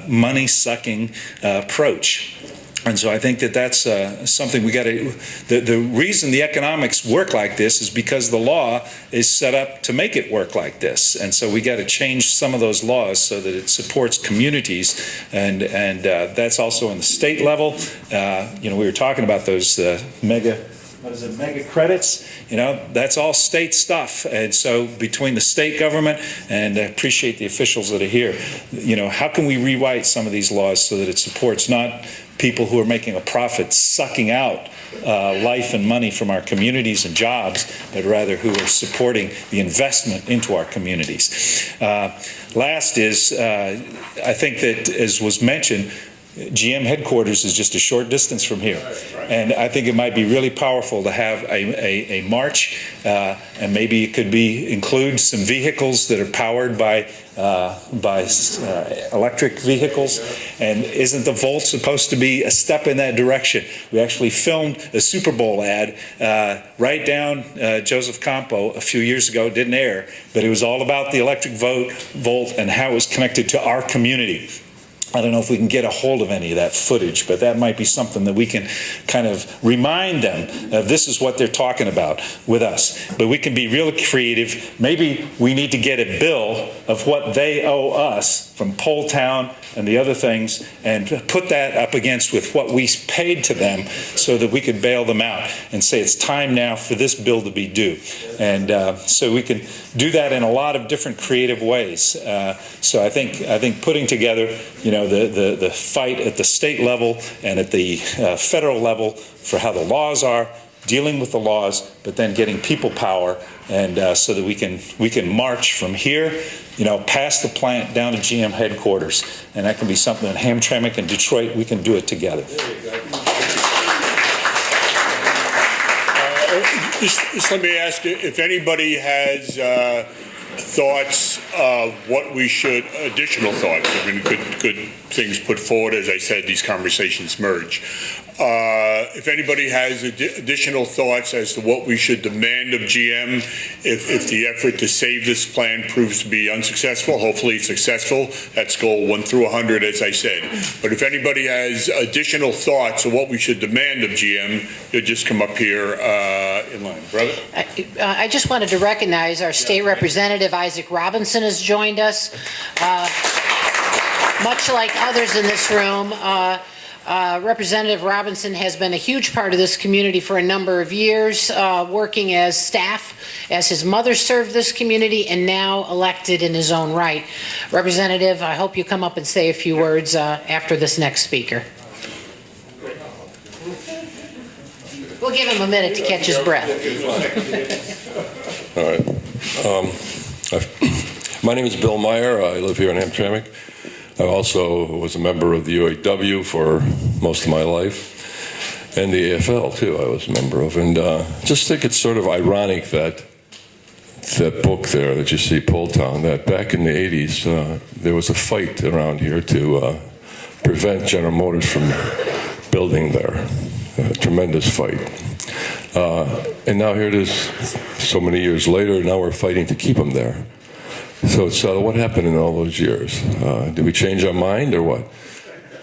money-sucking approach. And so I think that that's something we got to. The reason the economics work like this is because the law is set up to make it work like this. And so we got to change some of those laws so that it supports communities. And that's also in the state level. We were talking about those mega credits. That's all state stuff. And so between the state government, and I appreciate the officials that are here, how can we rewrite some of these laws so that it supports not people who are making a profit sucking out life and money from our communities and jobs, but rather who are supporting the investment into our communities. Last is, I think that, as was mentioned, GM headquarters is just a short distance from here. And I think it might be really powerful to have a march, and maybe it could include some vehicles that are powered by electric vehicles. And isn't the Volt supposed to be a step in that direction? We actually filmed a Super Bowl ad right down Joseph Campo a few years ago. It didn't air, but it was all about the electric Volt and how it was connected to our community. I don't know if we can get a hold of any of that footage, but that might be something that we can kind of remind them this is what they're talking about with us. But we can be real creative. Maybe we need to get a bill of what they owe us from Pole Town and the other things and put that up against with what we paid to them so that we could bail them out and say it's time now for this bill to be due. And so we can do that in a lot of different creative ways. So I think putting together, the fight at the state level and at the federal level for how the laws are, dealing with the laws, but then getting people power, and so that we can march from here, past the plant down to GM headquarters, and that can be something in Hamtramck and Detroit. We can do it together. Just let me ask you if anybody has thoughts of what we should, additional thoughts. I mean, good things put forward. As I said, these conversations merge. If anybody has additional thoughts as to what we should demand of GM if the effort to save this plan proves to be unsuccessful, hopefully it's successful. That's goal 1 through 100, as I said. But if anybody has additional thoughts of what we should demand of GM, you'll just come up here in line. Brother? I just wanted to recognize our state representative, Isaac Robinson, has joined us. Much like others in this room, Representative Robinson has been a huge part of this community for a number of years, working as staff, as his mother served this community, and now elected in his own right. Representative, I hope you come up and say a few words after this next speaker. We'll give him a minute to catch his breath. All right. My name is Bill Meyer. I live here in Hamtramck. I also was a member of the UAW for most of my life, and the AFL too I was a member of. And just think it's sort of ironic that book there that you see, Pole Town, that back in the 80s there was a fight around here to prevent General Motors from building there. A tremendous fight. And now here it is so many years later, now we're fighting to keep them there. So it's what happened in all those years? Did we change our mind or what?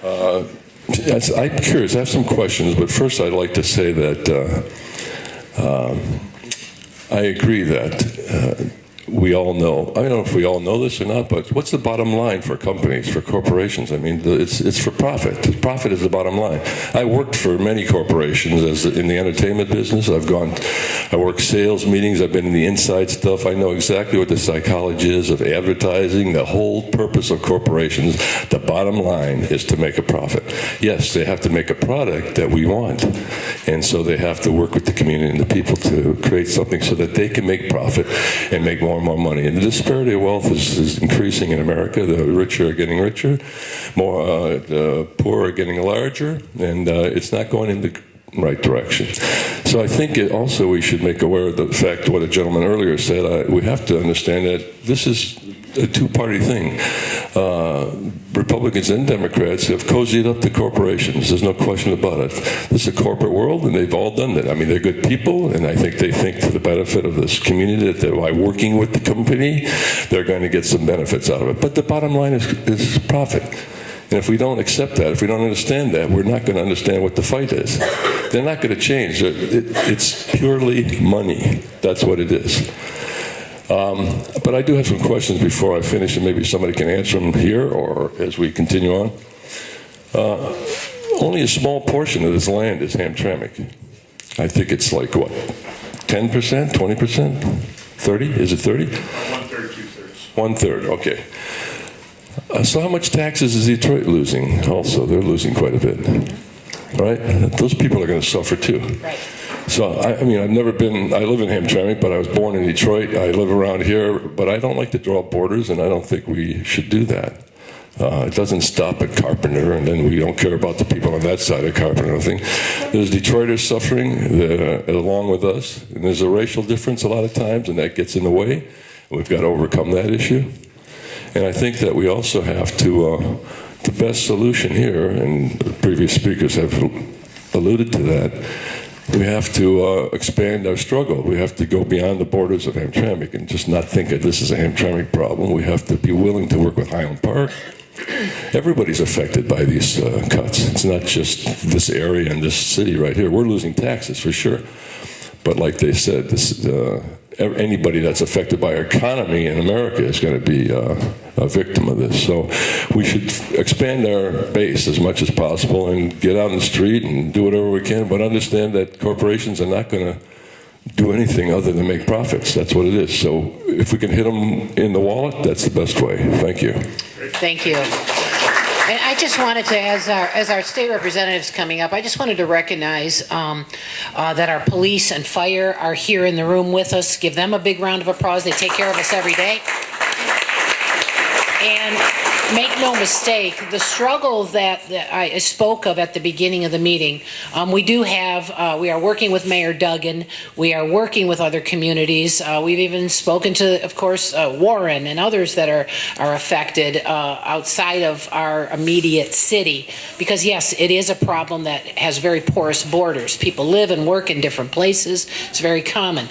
I'm curious. I have some questions, but first I'd like to say that I agree that we all know. I don't know if we all know this or not, but what's the bottom line for companies, for corporations? I mean, it's for profit. Profit is the bottom line. I worked for many corporations in the entertainment business. I worked sales meetings. I've been in the inside stuff. I know exactly what the psychology is of advertising. The whole purpose of corporations, the bottom line is to make a profit. Yes, they have to make a product that we want, and so they have to work with the community and the people to create something so that they can make profit and make more and more money. And the disparity of wealth is increasing in America. The richer are getting richer, the poor are getting larger, and it's not going in the right direction. So I think also we should make aware of the fact what a gentleman earlier said. We have to understand that this is a two-party thing. Republicans and Democrats have cozied up to corporations. There's no question about it. This is a corporate world, and they've all done that. I mean, they're good people, and I think they think to the benefit of this community that by working with the company, they're going to get some benefits out of it. But the bottom line is profit. And if we don't accept that, if we don't understand that, we're not going to understand what the fight is. They're not going to change. It's purely money. That's what it is. But I do have some questions before I finish, and maybe somebody can answer them here or as we continue on. Only a small portion of this land is Hamtramck. I think it's like, what, 10%, 20%, 30? Is it 30? 1/3, 2/3. 1/3, okay. So how much taxes is Detroit losing also? They're losing quite a bit, right? Those people are going to suffer too. Right. So, I mean, I live in Hamtramck, but I was born in Detroit. I live around here, but I don't like to draw borders, and I don't think we should do that. It doesn't stop at Carpenter, and then we don't care about the people on that side of Carpenter. I think there's Detroiters suffering along with us, and there's a racial difference a lot of times, and that gets in the way. We've got to overcome that issue. And I think that we also have to, the best solution here, and the previous speakers have alluded to that, we have to expand our struggle. We have to go beyond the borders of Hamtramck and just not think that this is a Hamtramck problem. We have to be willing to work with Highland Park, Everybody's affected by these cuts. It's not just this area and this city right here. We're losing taxes for sure. But like they said, anybody that's affected by our economy in America is going to be a victim of this. So we should expand our base as much as possible and get out in the street and do whatever we can, but understand that corporations are not going to do anything other than make profits. That's what it is. So if we can hit them in the wallet, that's the best way. Thank you. Thank you. And I just wanted to, as our state representatives coming up, I just wanted to recognize that our police and fire are here in the room with us. Give them a big round of applause. They take care of us every day. And make no mistake, the struggle that I spoke of at the beginning of the meeting, we are working with Mayor Duggan. We are working with other communities. We've even spoken to, of course, Warren and others that are affected outside of our immediate city. Because yes, it is a problem that has very porous borders. People live and work in different places. It's very common.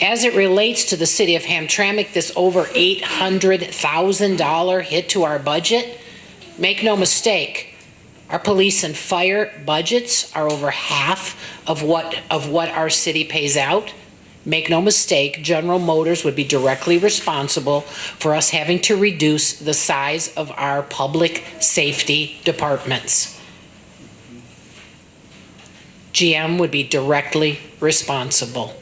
As it relates to the city of Hamtramck, this over $800,000 hit to our budget, make no mistake, our police and fire budgets are over half of what our city pays out. Make no mistake, General Motors would be directly responsible for us having to reduce the size of our public safety departments. GM would be directly responsible.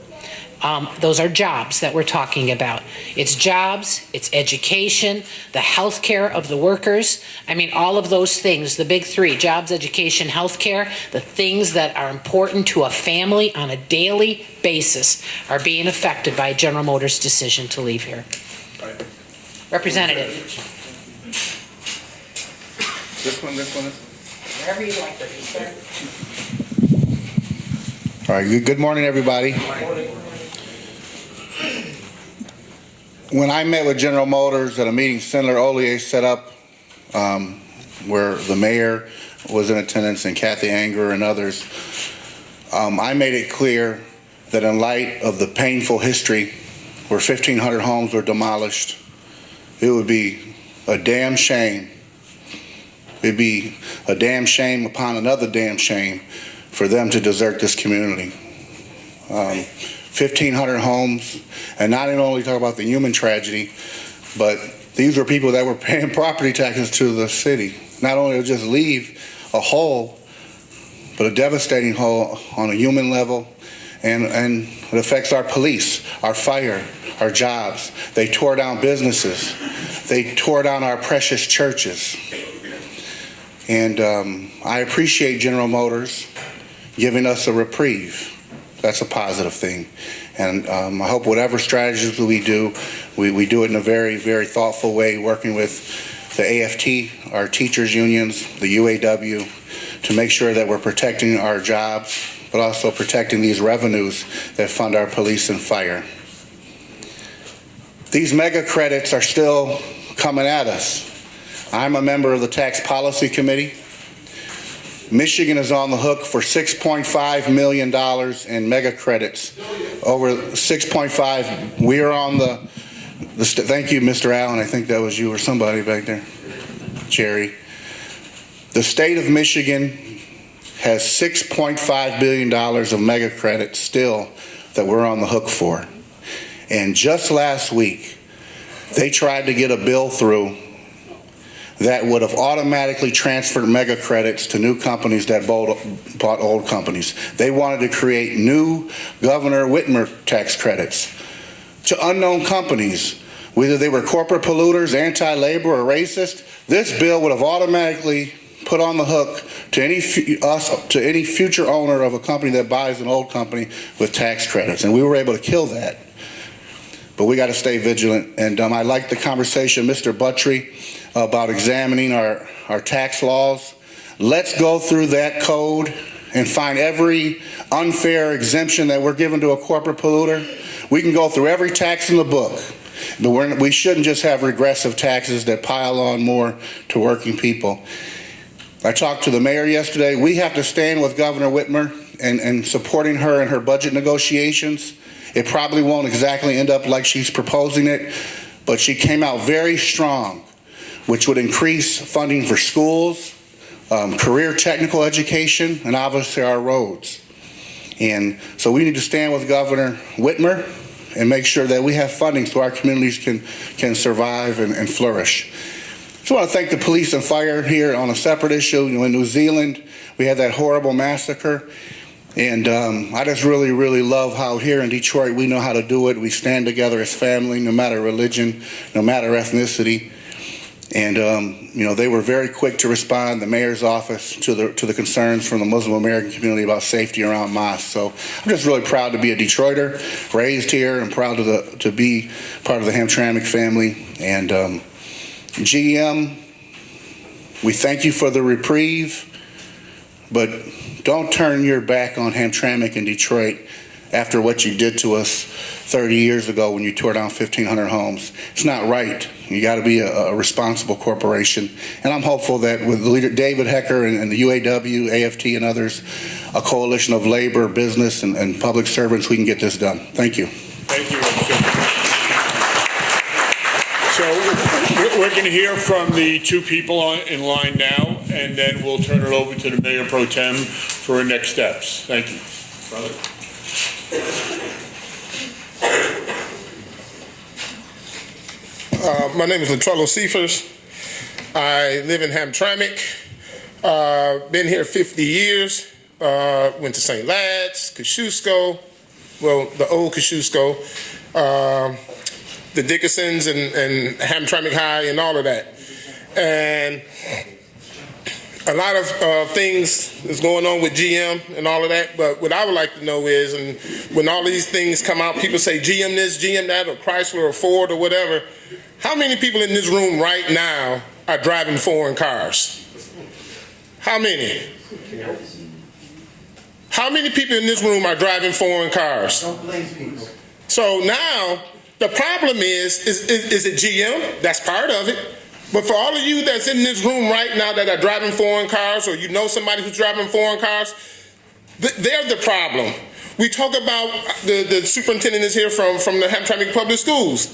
Those are jobs that we're talking about. It's jobs, it's education, the health care of the workers. I mean, all of those things, the big three, jobs, education, health care, the things that are important to a family on a daily basis are being affected by General Motors' decision to leave here. Representative. This one. Wherever you like to be, sir. All right, good morning, everybody. When I met with General Motors at a meeting Senator Ollier set up, where the mayor was in attendance and Kathy Anger and others, I made it clear that in light of the painful history where 1,500 homes were demolished, it would be a damn shame. It'd be a damn shame upon another damn shame for them to desert this community. 1,500 homes, and not only talk about the human tragedy, but these were people that were paying property taxes to the city. Not only to just leave a hole, but a devastating hole on a human level, and it affects our police, our fire, our jobs. They tore down businesses. They tore down our precious churches. And I appreciate General Motors giving us a reprieve. That's a positive thing. And I hope whatever strategies we do, we do it in a very, very thoughtful way, working with the AFT, our teachers unions, the UAW, to make sure that we're protecting our jobs, but also protecting these revenues that fund our police and fire. These mega credits are still coming at us. I'm a member of the Tax Policy Committee. Michigan is on the hook for $6.5 million in mega credits. Over 6.5. We are on the thank you, Mr. Allen. I think that was you or somebody back there. Jerry. The state of Michigan has $6.5 billion of mega credits still that we're on the hook for. And just last week, they tried to get a bill through that would have automatically transferred mega credits to new companies that bought old companies. They wanted to create new Governor Whitmer tax credits to unknown companies, whether they were corporate polluters, anti-labor, or racist. This bill would have automatically put on the hook to any future owner of a company that buys an old company with tax credits. And we were able to kill that. But we got to stay vigilant. And I like the conversation, Mr. Buttry, about examining our tax laws. Let's go through that code and find every unfair exemption that we're given to a corporate polluter. We can go through every tax in the book, but we shouldn't just have regressive taxes that pile on more to working people. I talked to the mayor yesterday. We have to stand with Governor Whitmer and supporting her in her budget negotiations. It probably won't exactly end up like she's proposing it, but she came out very strong which would increase funding for schools, career technical education, and obviously our roads. And so we need to stand with Governor Whitmer and make sure that we have funding so our communities can survive and flourish. I just want to thank the police and fire here on a separate issue. In New Zealand, we had that horrible massacre. And I just really, really love how here in Detroit we know how to do it. We stand together as family, no matter religion, no matter ethnicity. And they were very quick to respond, the mayor's office, to the concerns from the Muslim American community about safety around mosques. So I'm just really proud to be a Detroiter, raised here, and proud to be part of the Hamtramck family. And GM, we thank you for the reprieve, but don't turn your back on Hamtramck and Detroit after what you did to us 30 years ago when you tore down 1,500 homes. It's not right. You got to be a responsible corporation. And I'm hopeful that with leader David Hecker and the UAW, AFT, and others, a coalition of labor, business, and public servants, we can get this done. Thank you. Thank you. So we're going to hear from the two people in line now, and then we'll turn it over to the Mayor Pro Tem for our next steps. Thank you. Brother. My name is Latrello Cephas. I live in Hamtramck. Been here 50 years. Went to St. Lad's, Kosciuszko, well, the old Kosciuszko, the Dickinsons and Hamtramck High and all of that. And a lot of things is going on with GM and all of that, but what I would like to know is, and when all these things come out, people say GM this, GM that, or Chrysler or Ford or whatever, how many people in this room right now are driving foreign cars? How many? How many people in this room are driving foreign cars? Don't blame people. So now, the problem is it GM? That's part of it. But for all of you that's in this room right now that are driving foreign cars, or you know somebody who's driving foreign cars, they're the problem. We talk about the superintendent is here from the Hamtramck Public Schools.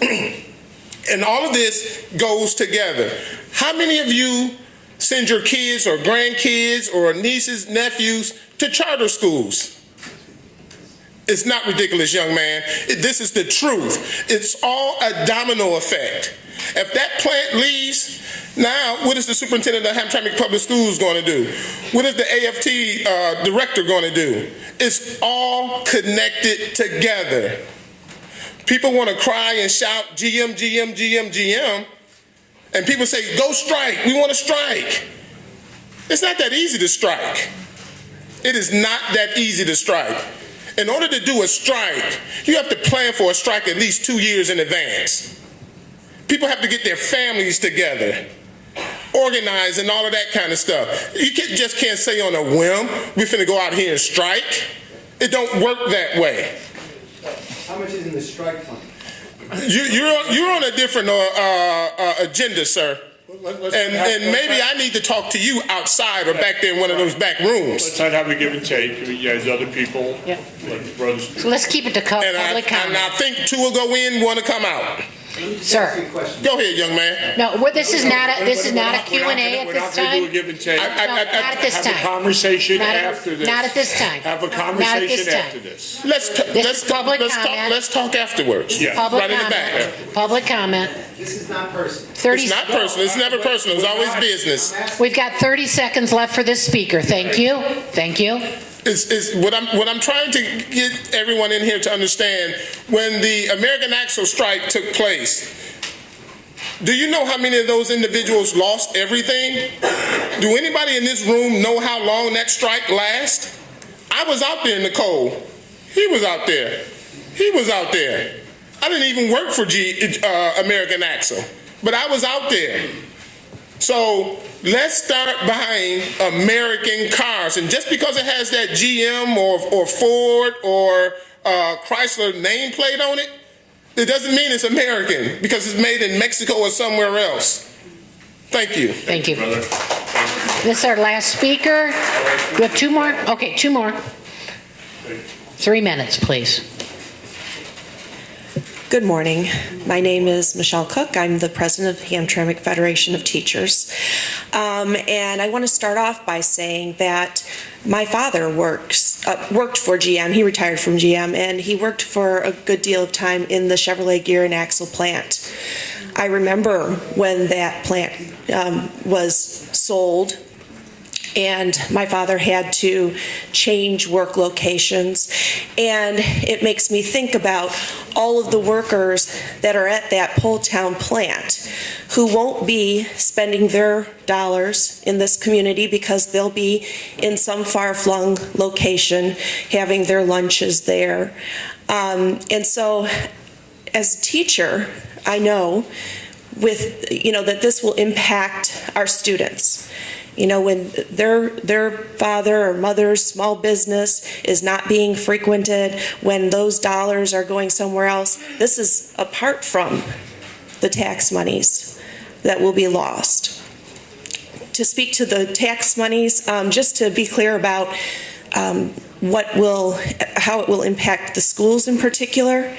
And all of this goes together. How many of you send your kids or grandkids or nieces, nephews to charter schools? It's not ridiculous, young man. This is the truth. It's all a domino effect. If that plant leaves, now what is the superintendent of Hamtramck Public Schools going to do? What is the AFT director going to do? It's all connected together. People want to cry and shout, GM, GM, GM, GM, and people say, go strike, we want to strike. It's not that easy to strike. It is not that easy to strike. In order to do a strike, you have to plan for a strike at least 2 years in advance. People have to get their families together, organize and all of that kind of stuff. You just can't say on a whim, we're finna go out here and strike. It don't work that way. How much is in the strike fund? You're on a different agenda, sir. And maybe I need to talk to you outside or back there in one of those back rooms. Let's not have a give and take. As other people, like brothers. So let's keep it to public comment. And I think two will go in, one to come out. Sir. Go ahead, young man. No, this is not a Q&A at this time. We're not going to do a give and take. Not at this time. Have a conversation after this. Not at this time. Have a conversation after this. Let's talk afterwards. Yeah. Public right comment. In the back. Public comment. This is not personal. It's not personal. It's never personal. It's always business. We've got 30 seconds left for this speaker. Thank you. Thank you. Is what I'm trying to get everyone in here to understand. When the American Axle strike took place, do you know how many of those individuals lost everything? Do anybody in this room know how long that strike lasted? I was out there in the cold. He was out there. He was out there. I didn't even work for American Axle, but I was out there. So let's start buying American cars. And just because it has that GM or Ford or Chrysler nameplate on it, it doesn't mean it's American because it's made in Mexico or somewhere else. Thank you. Thank you. This is our last speaker. We have two more? Okay, two more. 3 minutes, please. Good morning. My name is Michelle Cook. I'm the president of the Hamtramck Federation of Teachers. And I want to start off by saying that my father worked for GM. He retired from GM, and he worked for a good deal of time in the Chevrolet gear and axle plant. I remember when that plant was sold, and my father had to change work locations. And it makes me think about all of the workers that are at that Poletown plant who won't be spending their dollars in this community because they'll be in some far-flung location having their lunches there. And so as a teacher, I know that this will impact our students. When their father or mother's small business is not being frequented, when those dollars are going somewhere else, this is apart from the tax monies that will be lost. To speak to the tax monies, just to be clear about how it will impact the schools in particular,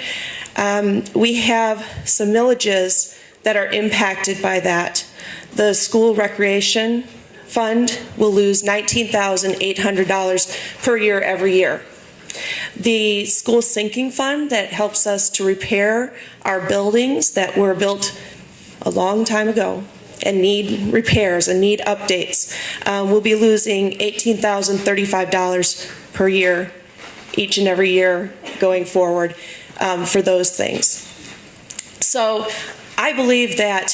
we have some millages that are impacted by that. The school recreation fund will lose $19,800 per year every year. The school sinking fund that helps us to repair our buildings that were built a long time ago and need repairs and need updates will be losing $18,035 per year each and every year going forward for those things. So I believe that,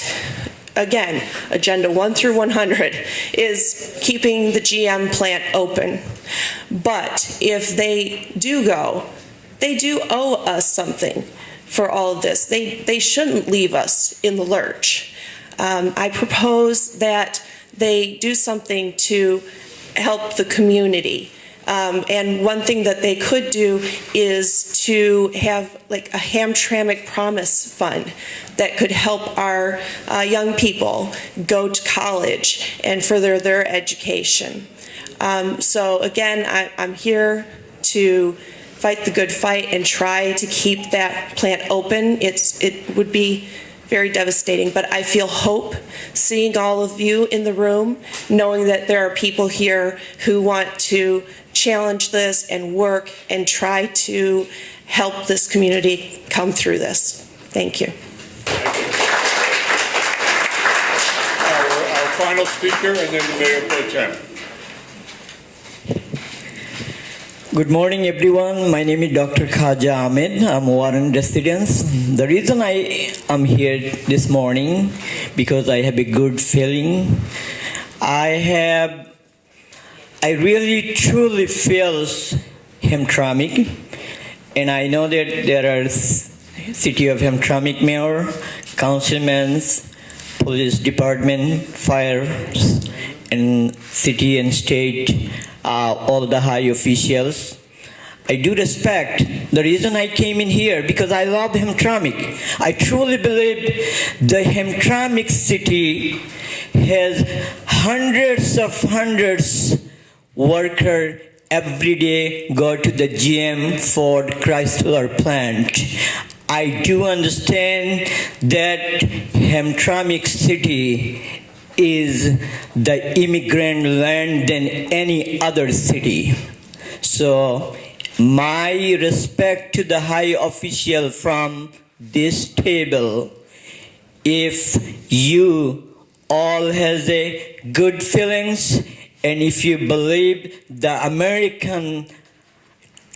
again, Agenda 1 through 100 is keeping the GM plant open. But if they do go, they do owe us something for all of this. They shouldn't leave us in the lurch. I propose that they do something to help the community. And one thing that they could do is to have like a Hamtramck Promise Fund that could help our young people go to college and further their education. So again, I'm here to fight the good fight and try to keep that plant open. It would be very devastating, but I feel hope seeing all of you in the room, knowing that there are people here who want to challenge this and work and try to help this community come through this. Thank you. Our final speaker, and then the Mayor Pro Tem. Good morning, everyone. My name is Dr. Khaja Ahmed. I'm Warren resident. The reason I am here this morning because I have a good feeling. I really truly feel Hamtramck, and I know that there are City of Hamtramck Mayor, councilmen, police department, fires, and city and state, all the high officials. I do respect. The reason I came in here because I love Hamtramck. I truly believe the Hamtramck city has hundreds workers every day go to the GM Ford Chrysler plant. I do understand that Hamtramck city is the immigrant land than any other city. So my respect to the high official from this table, if you all has a good feelings and if you believe the American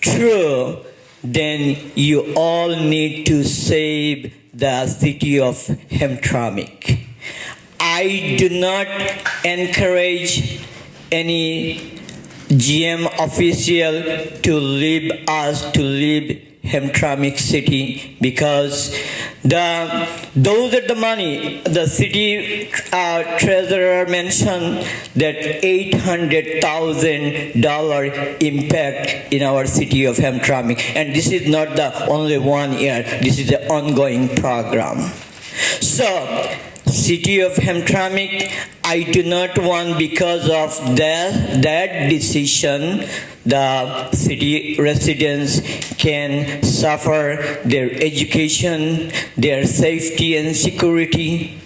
true, then you all need to save the city of Hamtramck. I do not encourage any GM official to leave Hamtramck city because those are the money. The city treasurer mentioned that $800,000 impact in our city of Hamtramck, and this is not the only 1 year. This is an ongoing program. So city of Hamtramck, I do not want, because of that decision, the city residents can suffer their education, their safety and security.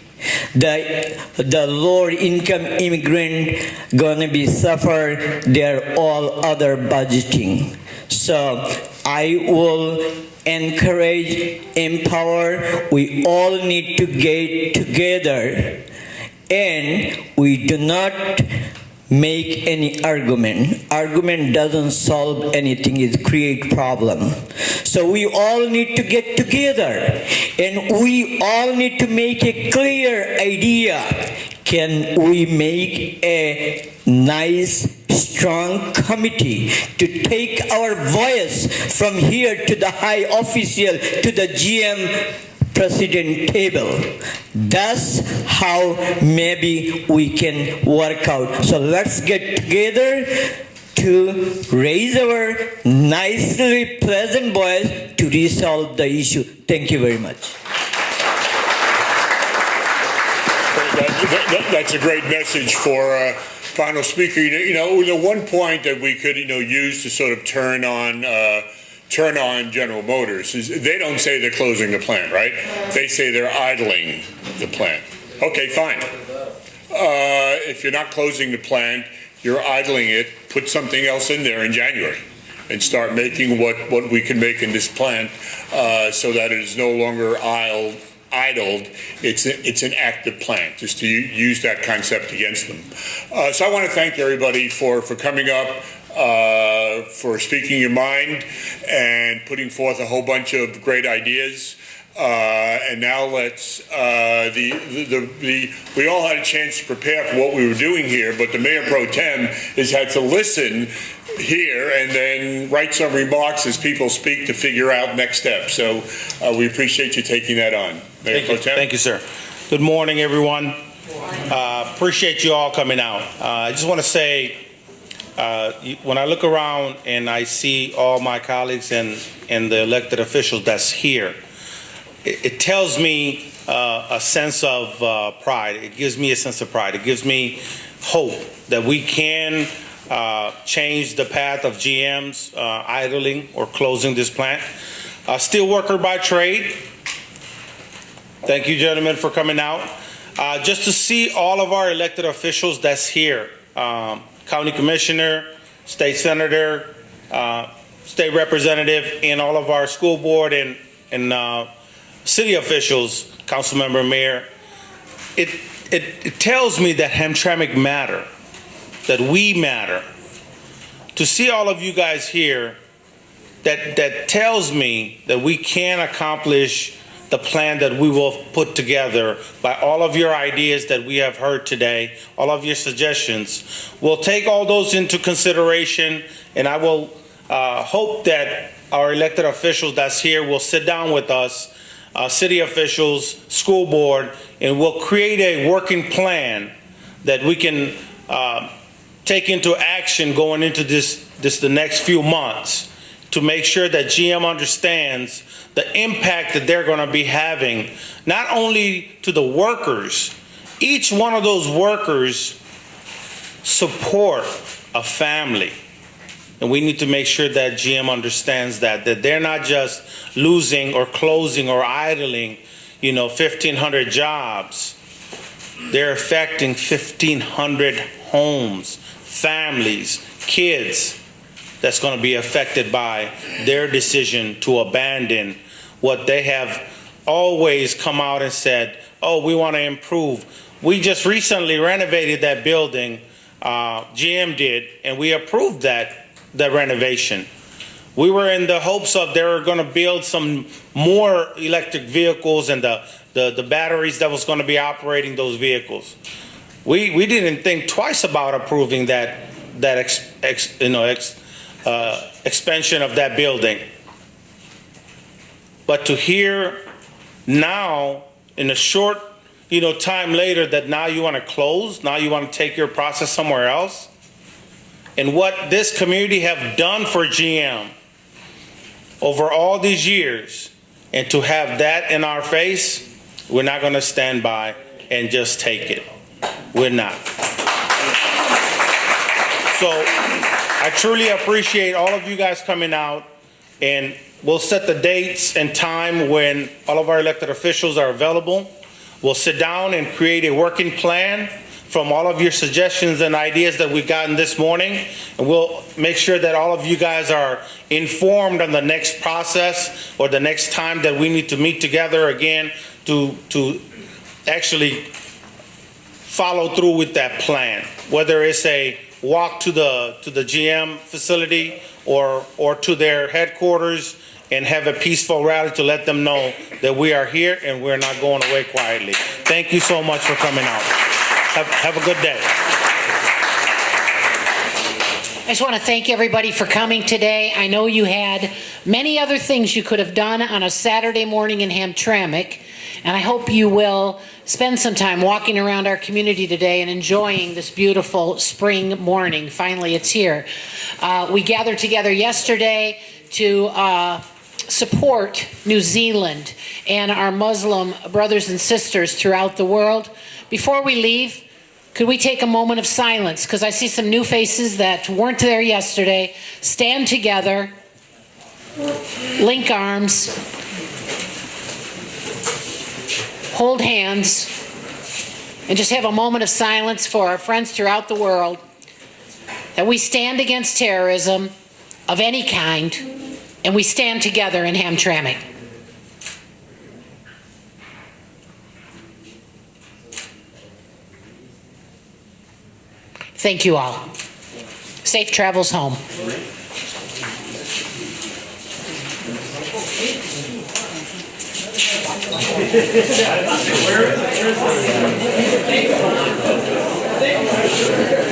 The lower income immigrant gonna be suffer their all other budgeting. So I will encourage, empower. We all need to get together, and we do not make any argument. Argument doesn't solve anything, it creates problem. So we all need to get together, and we all need to make a clear idea. Can we make a nice, strong committee to take our voice from here to the high official, to the GM president table? That's how maybe we can work out. So let's get together to raise our nicely pleasant voice to resolve the issue. Thank you very much. That's a great message for final speaker. The one point that we could use to sort of turn on General Motors is they don't say they're closing the plant, right? They say they're idling the plant. Okay, fine. If you're not closing the plant, you're idling it. Put something else in there in January and start making what we can make in this plant so that it is no longer idled. It's an active plant, just to use that concept against them. So I want to thank everybody for coming up, for speaking your mind and putting forth a whole bunch of great ideas. And now let's, we all had a chance to prepare for what we were doing here, but the Mayor Pro Tem has had to listen here and then write some remarks as people speak to figure out next steps. So we appreciate you taking that on. Mayor Pro Tem. Thank you, sir. Good morning, everyone. Appreciate you all coming out. I just want to say, when I look around and I see all my colleagues and the elected officials that's here, it tells me a sense of pride. It gives me a sense of pride. It gives me hope that we can change the path of GM's idling or closing this plant. Steel worker by trade. Thank you, gentlemen, for coming out. Just to see all of our elected officials that's here, county commissioner, state senator, state representative, and all of our school board and city officials, council member, mayor, it tells me that Hamtramck matter, that we matter. To see all of you guys here, that tells me that we can accomplish the plan that we will put together by all of your ideas that we have heard today, all of your suggestions. We'll take all those into consideration, and I will hope that our elected officials that's here will sit down with us, city officials, school board, and we'll create a working plan that we can take into action going into the next few months to make sure that GM understands the impact that they're going to be having, not only to the workers. Each one of those workers support a family. And we need to make sure that GM understands that they're not just losing or closing or idling, 1,500 jobs. They're affecting 1,500 homes, families, kids that's going to be affected by their decision to abandon what they have always come out and said, oh, we want to improve. We just recently renovated that building, GM did, and we approved that renovation. We were in the hopes of they were going to build some more electric vehicles and the batteries that was going to be operating those vehicles. We didn't think twice about approving that expansion of that building. But to hear now, in a short time later, that now you want to close, now you want to take your process somewhere else, and what this community have done for GM over all these years, and to have that in our face, we're not going to stand by. and just take it. We're not. So I truly appreciate all of you guys coming out, and we'll set the dates and time when all of our elected officials are available. We'll sit down and create a working plan from all of your suggestions and ideas that we've gotten this morning, and we'll make sure that all of you guys are informed on the next process or the next time that we need to meet together again to actually follow through with that plan, whether it's a walk to the GM facility or to their headquarters and have a peaceful rally to let them know that we are here and we're not going away quietly. Thank you so much for coming out. Have a good day. I just want to thank everybody for coming today. I know you had many other things you could have done on a Saturday morning in Hamtramck, and I hope you will spend some time walking around our community today and enjoying this beautiful spring morning. Finally, it's here. We gathered together yesterday to support New Zealand and our Muslim brothers and sisters throughout the world. Before we leave, could we take a moment of silence? Because I see some new faces that weren't there yesterday. Stand together, link arms, hold hands, and just have a moment of silence for our friends throughout the world, that we stand against terrorism of any kind, and we stand together in Hamtramck. Thank you all. Safe travels home. Where is it?